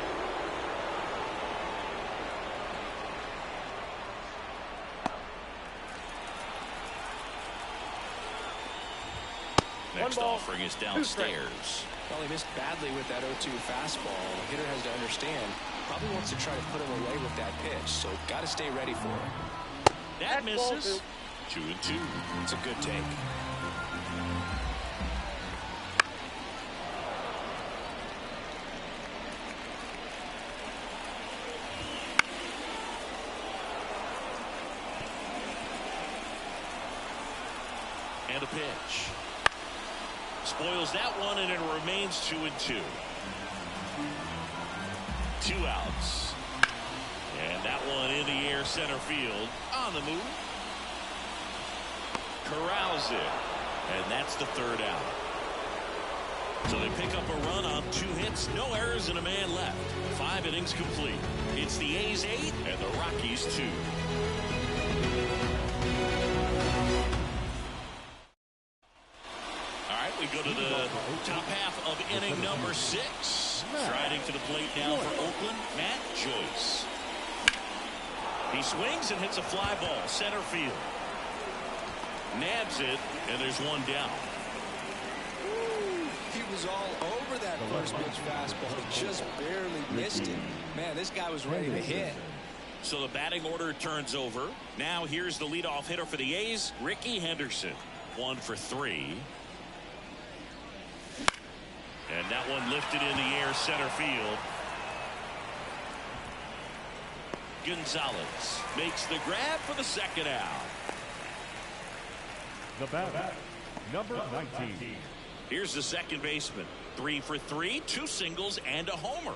Next offering is downstairs. Well, he missed badly with that 0-2 fastball. The hitter has to understand. Probably wants to try to put him away with that pitch, so got to stay ready for it. That misses. 2-2. It's a good take. And a pitch. Spoils that one, and it remains 2-2. 2 outs. And that one in the air, center field. On the move. Corrals it. And that's the 3rd out. So they pick up a run on 2 hits, no errors, and a man left. 5 innings complete. It's the A's 8 and the Rockies 2. We go to the top half of inning number 6. Striding to the plate now for Oakland, Matt Joyce. He swings and hits a fly ball, center field. Nabs it, and there's 1 down. He was all over that first pitch fastball. Just barely missed it. Man, this guy was ready to hit. So the batting order turns over. Now here's the leadoff hitter for the A's, Ricky Henderson. 1 for 3. And that one lifted in the air, center field. Gonzalez makes the grab for the 2nd out. The batter, number 19. Here's the second baseman. 3 for 3, 2 singles and a homer.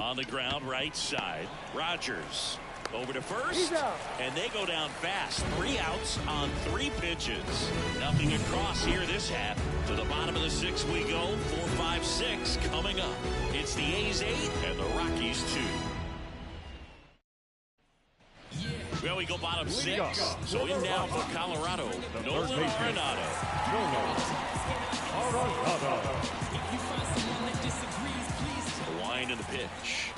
On the ground, right side. Rogers over to first, and they go down fast. 3 outs on 3 pitches. Nothing across here this half. To the bottom of the 6th we go. 4, 5, 6 coming up. It's the A's 8 and the Rockies 2. Well, we go bottom 6. So in now for Colorado, Nolan Arenado. The wind and the pitch.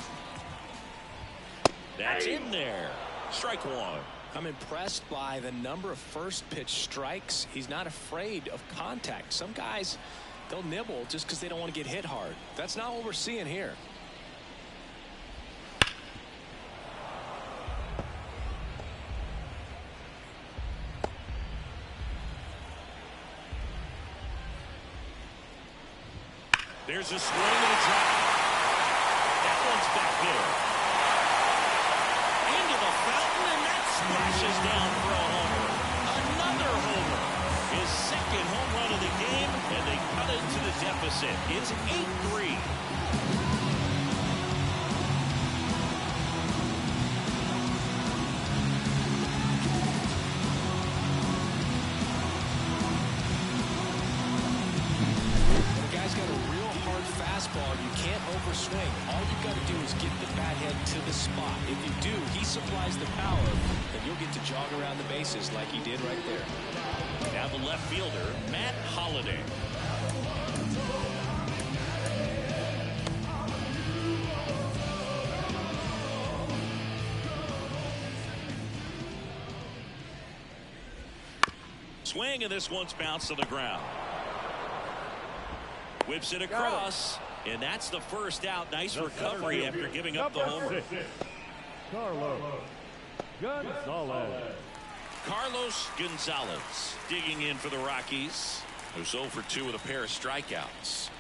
That's in there. Strike 1. I'm impressed by the number of first pitch strikes. He's not afraid of contact. Some guys, they'll nibble just because they don't want to get hit hard. That's not what we're seeing here. There's a swing and a drop. That one's back there. Into the fountain, and that splashes down for a homer. Another homer. His 2nd home run of the game, and they cut into the deficit. It's 8-3. You can't overswing. All you've got to do is get the bat head to the spot. If you do, he supplies the power, and you'll get to jog around the bases like he did right there. Now the left fielder, Matt Holliday. Swing, and this one's bounced to the ground. Whips it across, and that's the first out. Nice recovery after giving up the homer. Carlos Gonzalez digging in for the Rockies, who's 0 for 2 with a pair of strikeouts.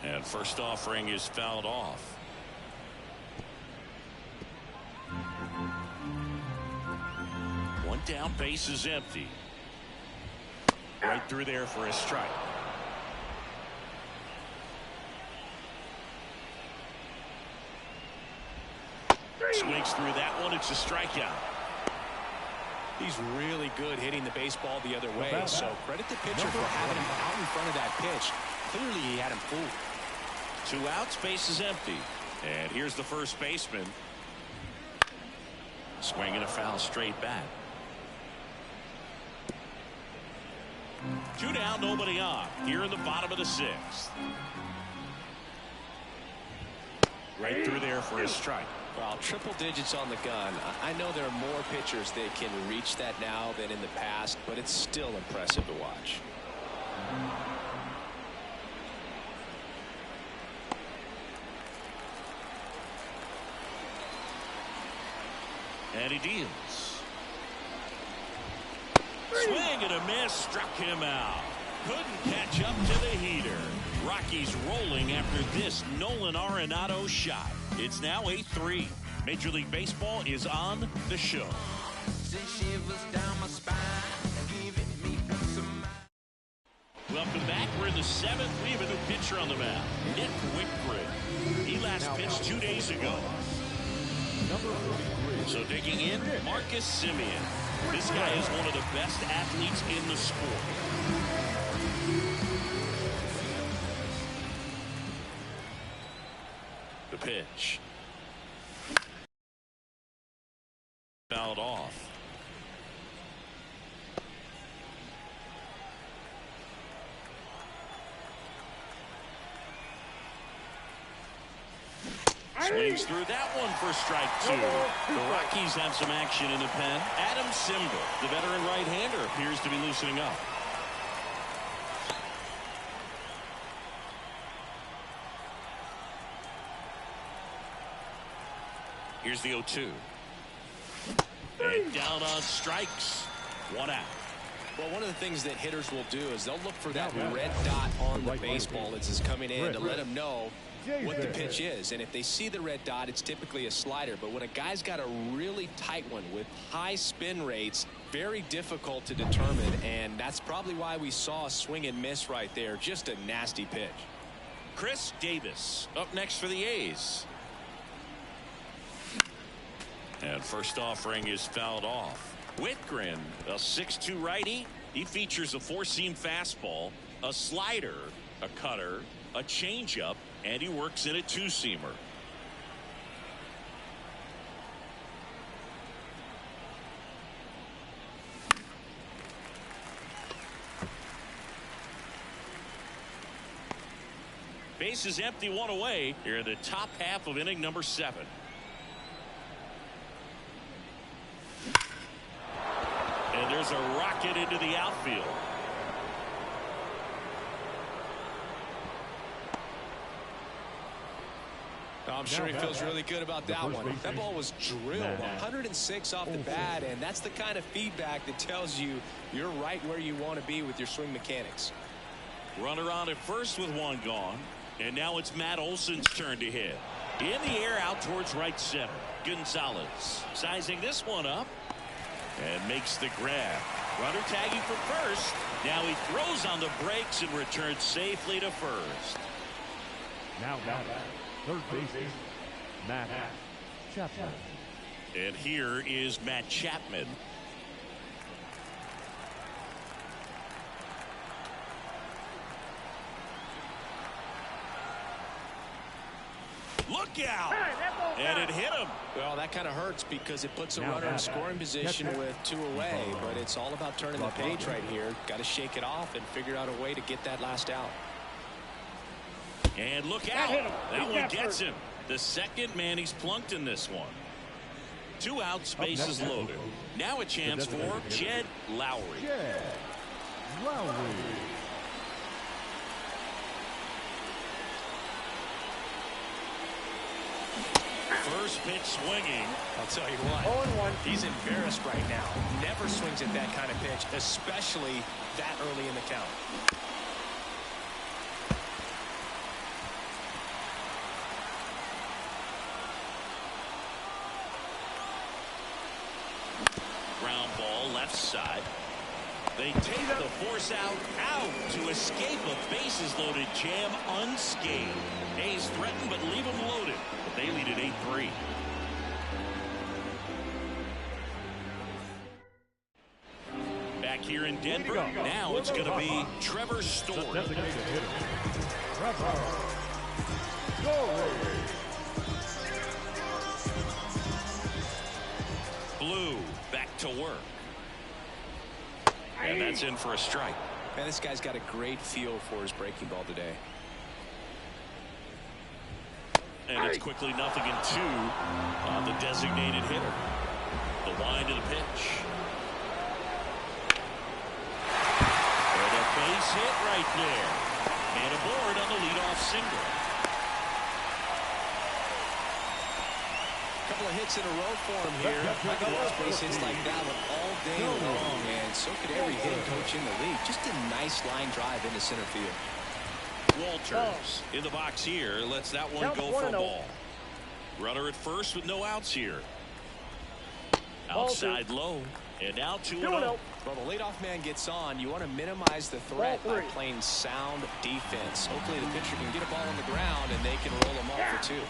And first offering is fouled off. One down, base is empty. Right through there for a strike. Swings through that one. It's a strikeout. He's really good hitting the baseball the other way. So credit the pitcher for having him out in front of that pitch. Clearly he had him fooled. 2 outs, base is empty. And here's the first baseman. Swinging a foul straight back. 2 down, nobody on. Here in the bottom of the 6th. Right through there for a strike. Well, triple digits on the gun. I know there are more pitchers that can reach that now than in the past, but it's still impressive to watch. And he deals. Swing and a miss, struck him out. Couldn't catch up to the heater. Rockies rolling after this Nolan Arenado shot. It's now 8-3. Major League Baseball is on the show. Welcome back. We're in the 7th. We have a new pitcher on the mound, Nick Whitgrid. He last pitched 2 days ago. So digging in, Marcus Semien. This guy is one of the best athletes in the sport. The pitch. Fouled off. Swings through that one for strike 2. The Rockies have some action in the pen. Adam Simber, the veteran right-hander, appears to be loosening up. Here's the 0-2. And down on strikes. 1 out. Well, one of the things that hitters will do is they'll look for that red dot on the baseball as it's coming in to let them know what the pitch is. And if they see the red dot, it's typically a slider. But when a guy's got a really tight one with high spin rates, very difficult to determine, and that's probably why we saw a swing and miss right there. Just a nasty pitch. Chris Davis up next for the A's. And first offering is fouled off. Whitgren, a 6'2 righty. He features a four-seam fastball, a slider, a cutter, a changeup, and he works in a two-seamer. Base is empty, one away here in the top half of inning number 7. And there's a rocket into the outfield. I'm sure he feels really good about that one. That ball was drilled 106 off the bat, and that's the kind of feedback that tells you you're right where you want to be with your swing mechanics. Runner on at first with one gone. And now it's Matt Olson's turn to hit. In the air out towards right center. Gonzalez sizing this one up and makes the grab. Runner tagging for first. Now he throws on the brakes and returns safely to first. Now third baseman Matt Chapman. And here is Matt Chapman. Look out! And it hit him. Well, that kind of hurts because it puts a runner in scoring position with 2 away, but it's all about turning the page right here. Got to shake it off and figure out a way to get that last out. And look out. That one gets him. The second man he's plunked in this one. 2 outs, bases loaded. Now a chance for Jed Lowry. Jed Lowry. First pitch swinging. I'll tell you what, 0-1. He's embarrassed right now. Never swings at that kind of pitch, especially that early in the count. Ground ball left side. They take the force out to escape a bases loaded jam unscathed. A's threaten but leave them loaded. They lead at 8-3. Back here in Denver, now it's going to be Trevor Story. Blue back to work. And that's in for a strike. Man, this guy's got a great feel for his breaking ball today. And it's quickly 0-2 on the designated hitter. The wind of the pitch. And a base hit right there. And aboard on the leadoff single. A couple of hits in a row for him here. I can watch base hits like that one all day long, and so could every hitting coach in the league. Just a nice line drive into center field. Walters in the box here. Lets that one go for a ball. Runner at first with no outs here. Outside low. And now 2-0. Well, the leadoff man gets on. You want to minimize the threat by playing sound defense. Hopefully the pitcher can get a ball on the ground and they can roll them off for 2.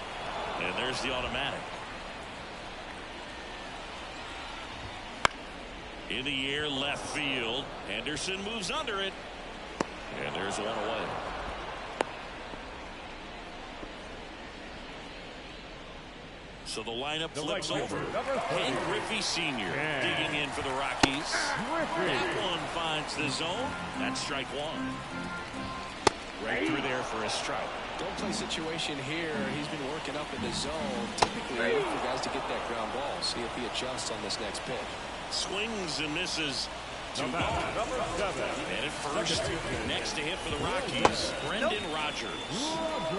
And there's the automatic. In the air left field. Henderson moves under it. And there's one away. So the lineup flips over. Hank Griffey Sr. digging in for the Rockies. That one finds the zone. That's strike 1. Right through there for a strike. Don't play situation here. He's been working up in the zone. Typically look for guys to get that ground ball. See if he adjusts on this next pitch. Swings and misses. 2 gone. And at first, next to hit for the Rockies, Brendan Rodgers.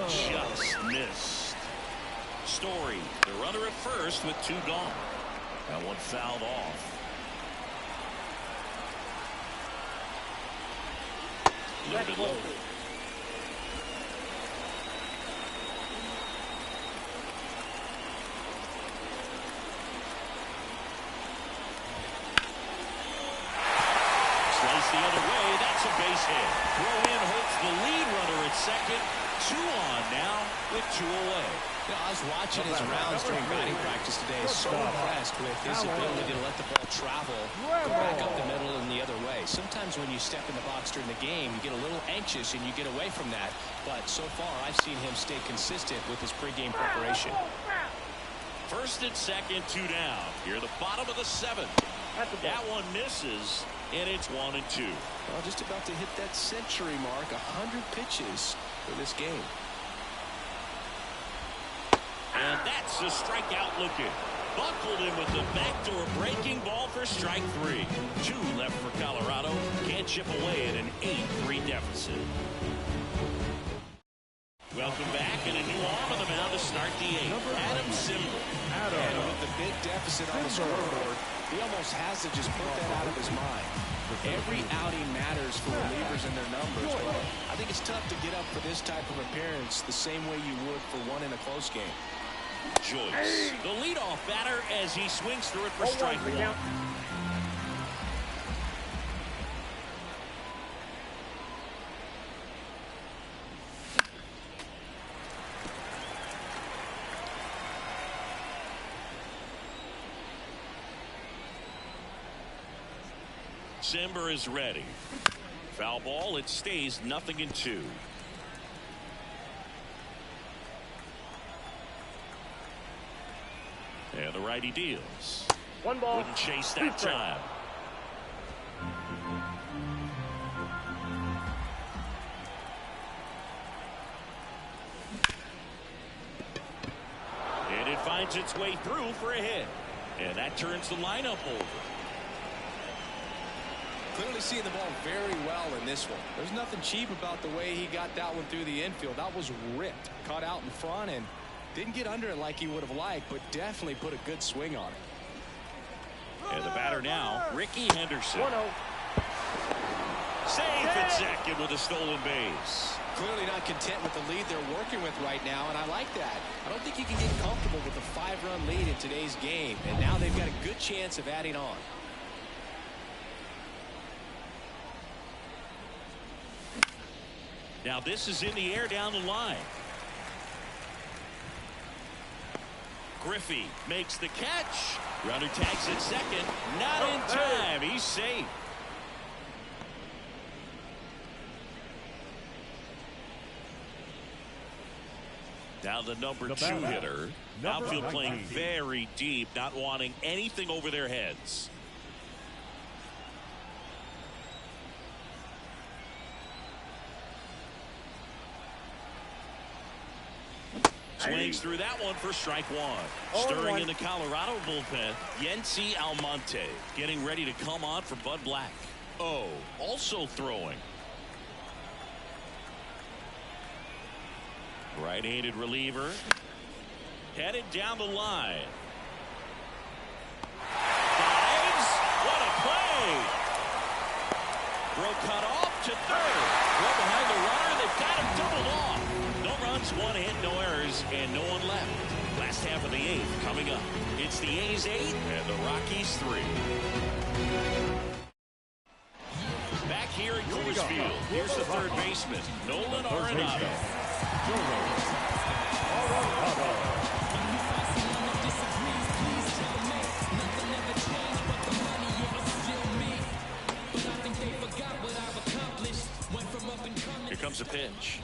Just missed. Story, the runner at first with 2 gone. That one fouled off. Loaded low. base hit. Throw in hurts the lead runner at second. 2 on now with 2 away. You know, I was watching his rounds during batting practice today. So impressed with his ability to let the ball travel, go back up the middle and the other way. Sometimes when you step in the box during the game, you get a little anxious and you get away from that. But so far, I've seen him stay consistent with his pregame preparation. First and second, 2 down. Here the bottom of the 7th. That one misses, and it's 1-2. Well, just about to hit that century mark. 100 pitches for this game. And that's a strikeout looking. Buckled in with the backdoor breaking ball for strike 3. 2 left for Colorado. Can't chip away at an 8-3 deficit. Welcome back, and a new arm on the mound to start the 8th. Adam Simber. And with the big deficit on the scoreboard, he almost has to just put that out of his mind. Every outing matters for relievers and their numbers. But I think it's tough to get up for this type of appearance the same way you would for one in a close game. Joyce, the leadoff batter, as he swings through it for strike 1. Simber is ready. Foul ball. It stays 0-2. And the righty deals. 1 ball. Wouldn't chase that time. And it finds its way through for a hit. And that turns the lineup over. Clearly seeing the ball very well in this one. There's nothing cheap about the way he got that one through the infield. That was ripped. Caught out in front and didn't get under it like he would have liked, but definitely put a good swing on it. And the batter now, Ricky Henderson. 1-0. Safe at second with a stolen base. Clearly not content with the lead they're working with right now, and I like that. I don't think you can get comfortable with a 5-run lead in today's game, and now they've got a good chance of adding on. Now this is in the air down the line. Griffey makes the catch. Runner tags at second. Not in time. He's safe. Now the number 2 hitter. Outfield playing very deep, not wanting anything over their heads. Swings through that one for strike 1. Stirring in the Colorado bullpen, Yency Almonte getting ready to come on for Bud Black. Oh, also throwing. Right-handed reliever. Headed down the line. Dives. What a play. Throw cut off to third. Well behind the runner. They've got him doubled off. No runs, 1 hit, no errors, and no one left. Last half of the 8th coming up. It's the A's 8 and the Rockies 3. Back here at Coors Field, here's the third baseman, Nolan Arenado. Here comes a pitch.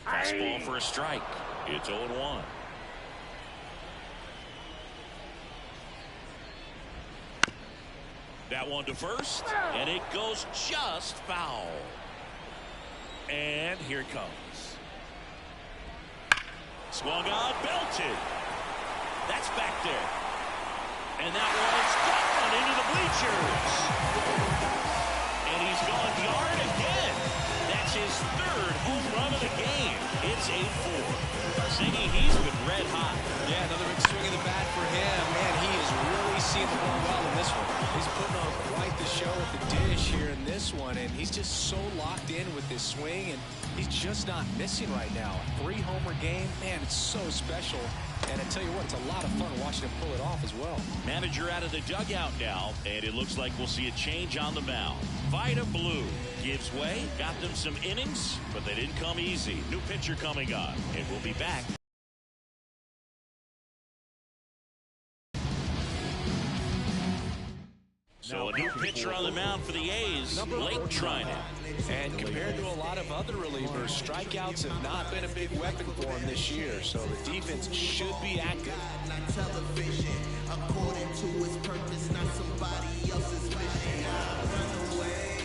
Fastball for a strike. It's 0-1. That one to first, and it goes just foul. And here it comes. Swung on, belted. That's back there. And that one's gone into the bleachers. And he's gone yard again. That's his 3rd home run of the game. It's 8-4. Ziggy, he's been red hot. Yeah, another big swing of the bat for him. Man, he is is really seeing the ball well in this one. He's putting on quite the show at the dish here in this one, and he's just so locked in with this swing, and he's just not missing right now. A 3-homer game, man, it's so special. And I tell you what, it's a lot of fun watching him pull it off as well. Manager out of the dugout now, and it looks like we'll see a change on the mound. Vida Blue gives way, got them some innings, but they didn't come easy. New pitcher coming on, and we'll be back. So a new pitcher on the mound for the A's, Blake Trinan. And compared to a lot of other relievers, strikeouts have not been a big weapon for him this year. So the defense should be active. According to his purpose, not somebody else's vision. Run away.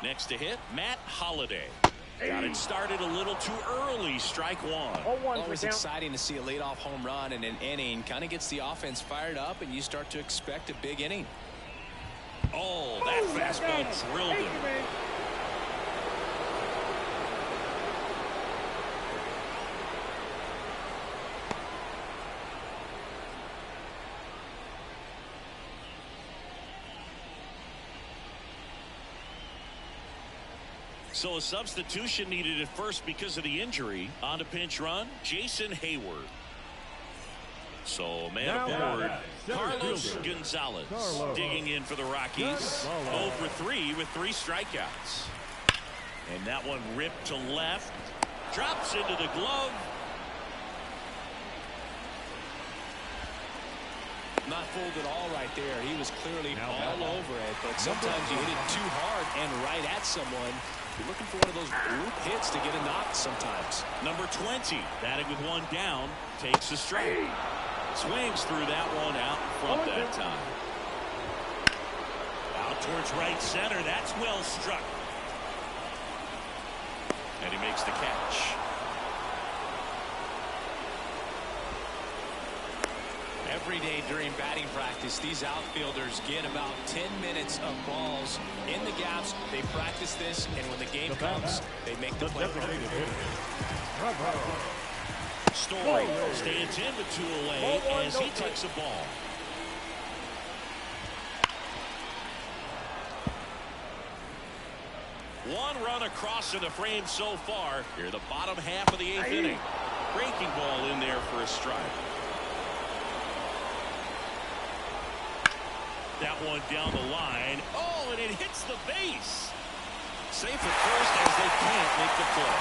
Next to hit, Matt Holliday. Got it started a little too early. Strike one. Always exciting to see a leadoff home run in an inning. Kind of gets the offense fired up, and you start to expect a big inning. Oh, that fastball drilled him. So a substitution needed at first because of the injury. On to pinch run, Jason Hayward. So man aboard, Carlos Gonzalez digging in for the Rockies. 0 for 3 with 3 strikeouts. And that one ripped to left. Drops into the glove. Not fooled at all right there. He was clearly all over it, but sometimes you hit it too hard and right at someone. You're looking for one of those loop hits to get a knock sometimes. Number 20, batting with 1 down, takes a strike. Swings through that one out in front that time. Out towards right center. That's well struck. And he makes the catch. Every day during batting practice, these outfielders get about 10 minutes of balls in the gaps. They practice this, and when the game comes, they make the play. Story stands in with 2 away as he takes a ball. One run across to the frame so far. Here, the bottom half of the 8th inning. Breaking ball in there for a strike. That one down the line. Oh, and it hits the base. Safe at first as they can't make the play.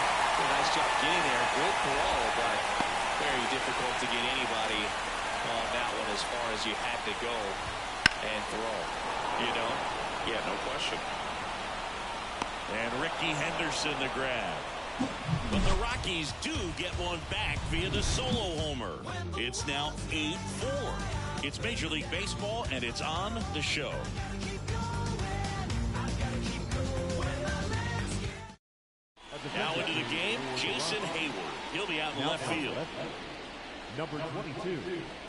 Nice job getting there. Good throw, but very difficult to get anybody on that one as far as you had to go and throw. You know? Yeah, no question. And Ricky Henderson the grab. But the Rockies do get one back via the solo homer. It's now 8-4. It's Major League Baseball, and it's on the show. Now into the game, Jason Hayward. He'll be out in left field. Number 22.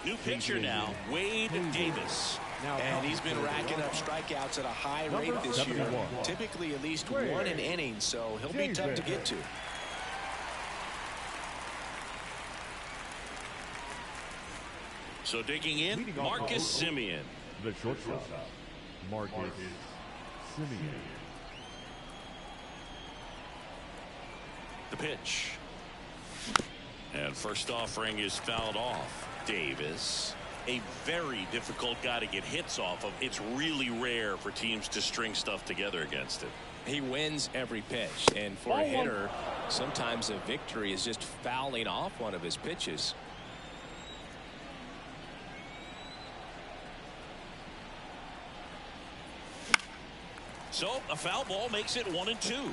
New pitcher now, Wade Davis. And he's been racking up strikeouts at a high rate this year. Typically at least 1 an inning, so he'll be tough to get to. So digging in, Marcus Semien. The shortstop, Marcus Semien. The pitch. And first offering is fouled off. Davis, a very difficult guy to get hits off of. It's really rare for teams to string stuff together against it. He wins every pitch, and for a hitter, sometimes a victory is just fouling off one of his pitches. So a foul ball makes it 1-2.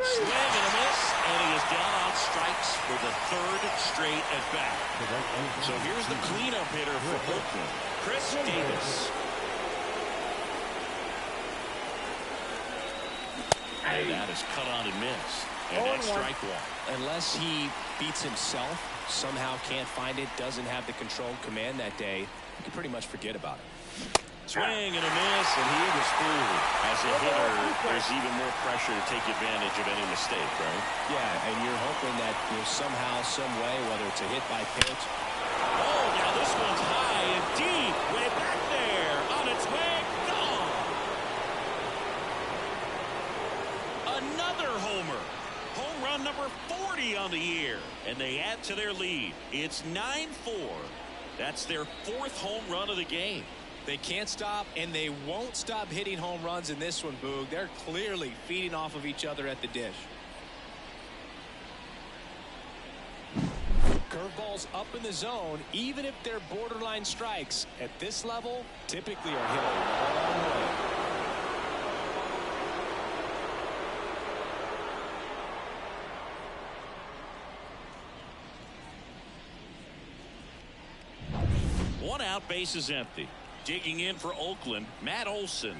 Swing and a miss, and he is down on strikes for the 3rd straight at bat. So here's the cleanup hitter for Oakland, Chris Davis. And that is cut on and missed. And that's strike one. Unless he beats himself, somehow can't find it, doesn't have the control command that day, you can pretty much forget about it. Swing and a miss, and he was fooled. As a hitter, there's even more pressure to take advantage of any mistake, right? Yeah, and you're hoping that somehow, some way, whether it's a hit by pitch. Oh, now this one's high and deep, way back there, on its way, gone. Another homer. Home run number 40 on the year, and they add to their lead. It's 9-4. That's their 4th home run of the game. They can't stop, and they won't stop hitting home runs in this one, Boog. They're clearly feeding off of each other at the dish. Curveballs up in the zone, even if they're borderline strikes, at this level, typically are hit a long way. One out, base is empty. Digging in for Oakland, Matt Olson.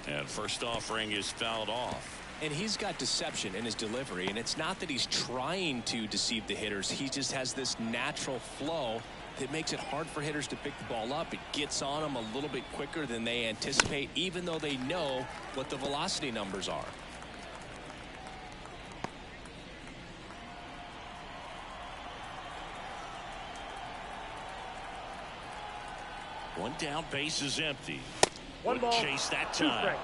And first offering is fouled off. And he's got deception in his delivery, and it's not that he's trying to deceive the hitters. He just has this natural flow that makes it hard for hitters to pick the ball up. It gets on them a little bit quicker than they anticipate, even though they know what the velocity numbers are. One down, base is empty. One ball, chase that 2 time. strikes.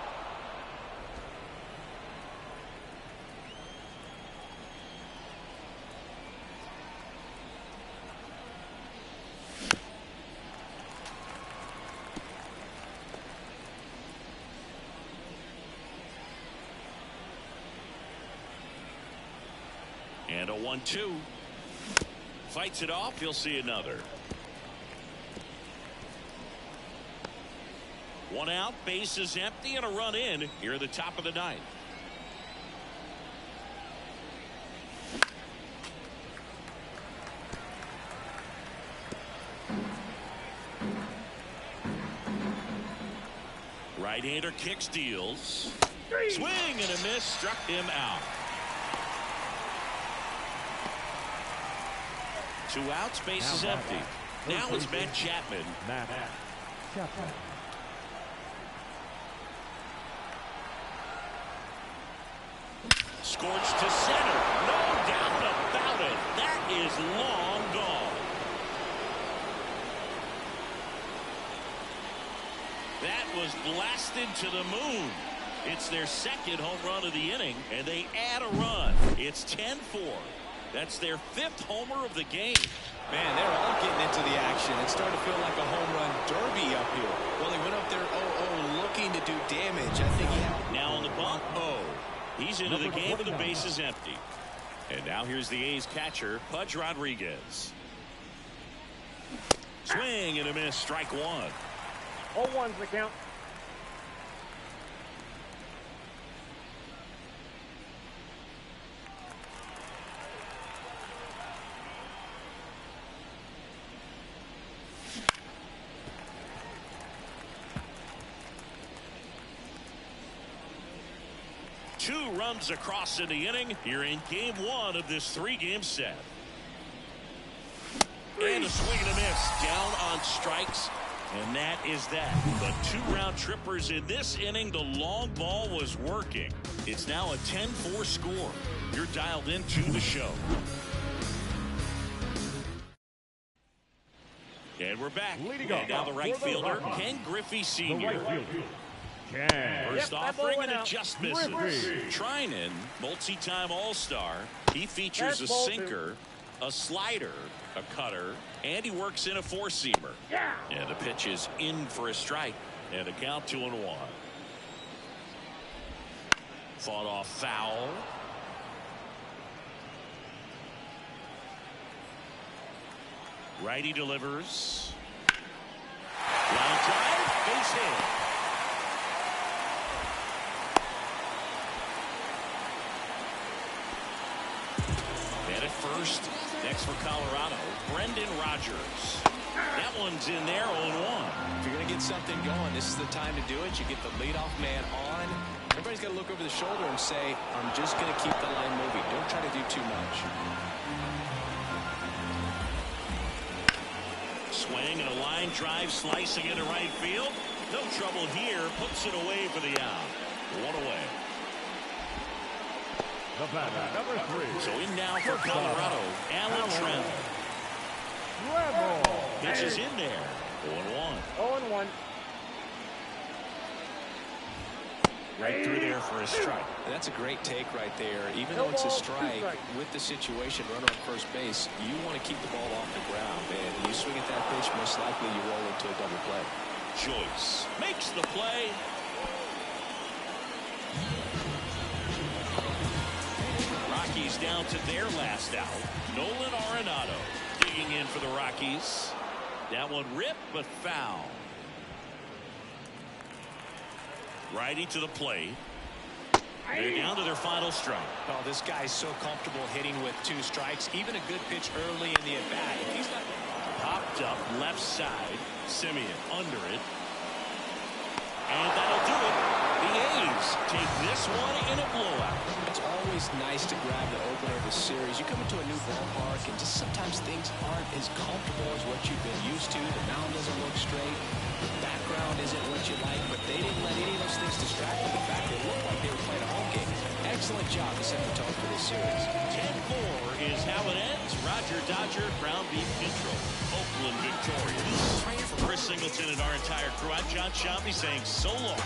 And a 1-2. Fights it off. You'll see another. One out, base is empty, and a run in here at the top of the 9th. Right-hander kicks, deals. Swing and a miss, struck him out. 2 outs, base is empty. Now it's Matt Chapman. Scorched to center. No doubt about it. That is long gone. That was blasted to the moon. It's their 2nd home run of the inning, and they add a run. It's 10-4. That's their 5th homer of the game. Man, they're all getting into the action. It's starting to feel like a home run derby up here. Well, he went up there, looking to do damage. I think he had... Now on the bump, he's into the game with the bases empty. And now here's the A's catcher, Pudge Rodriguez. Swing and a miss, strike 1. 0-1's the count. Two runs across in the inning. You're in game 1 of this 3-game set. And a swing and a miss. Down on strikes. And that is that. But 2 round trippers in this inning. The long ball was working. It's now a 10-4 score. You're dialed into the show. And we're back. And now the right fielder, Ken Griffey Sr. First offering and it just misses. Trinan, multi-time All-Star. He features a sinker, a slider, a cutter, and he works in a 4-seamer. And the pitch is in for a strike. And a count 2-1. Fought off foul. Righty delivers. Line drive, base hit. And at first, next for Colorado, Brendan Rodgers. That one's in there, 0-1. If you're going to get something going, this is the time to do it. You get the leadoff man on. Everybody's got to look over the shoulder and say, I'm just going to keep the line moving. Don't try to do too much. and a line drive slicing into right field. No trouble here. Puts it away for the out. One away. The batter, number 3. So in now for Colorado, Alan Trammell. Pitches in there. 0-1. 0-1. Right through there for a strike. That's a great take right there. Even though it's a strike, with the situation, runner on first base, you want to keep the ball off the ground. And you swing at that pitch, most likely you roll into a double play. Joyce makes the play. Rockies down to their last out. Nolan Arenado digging in for the Rockies. That one ripped but foul. Righty to the plate. They're down to their final strike. Oh, this guy's so comfortable hitting with 2 strikes. Even a good pitch early in the at-bat. If he's not popped up left side. Simeon under it. And that'll do it. The A's take this one in a blowout. It's always nice to grab the opener of the series. You come into a new ballpark and just sometimes things aren't as comfortable as what you've been used to. The mound doesn't look straight. The background isn't what you like, but they didn't let any of those things distract them. In fact, it looked like they were playing a home game. Excellent job to set the tone for this series. 10-4 is how it ends. Roger Dodger, ground beef control. Oakland victorious. For Chris Singleton and our entire crew, I'm John Shampi saying so long.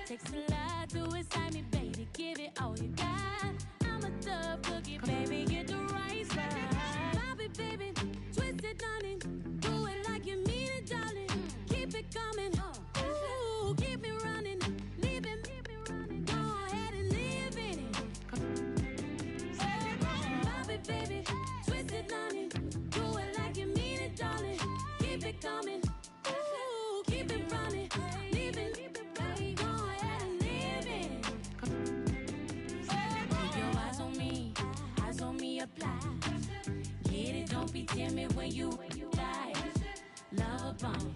Takes a lot to excite me, baby. Give it all you got. I'm a tough cookie, baby. Get the right side. Pop it, baby. Twist it, darling. Do it like you mean it, darling. Keep it coming. Ooh, keep me running. Leave it, go ahead and live in it. Pop it, baby. Twist it, darling. Do it like you mean it, darling. Keep it coming. Ooh, keep it running. Leave it. Get it, don't be timid when you die. Love a bomb.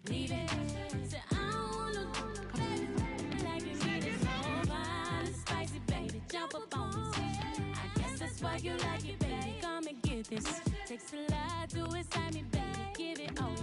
Leave it. Say, I don't wanna like you need it so fine and spicy, baby. Jump up on me. I guess that's why you like it, baby. Come and get this. Takes a lot to excite me, baby. Give it all.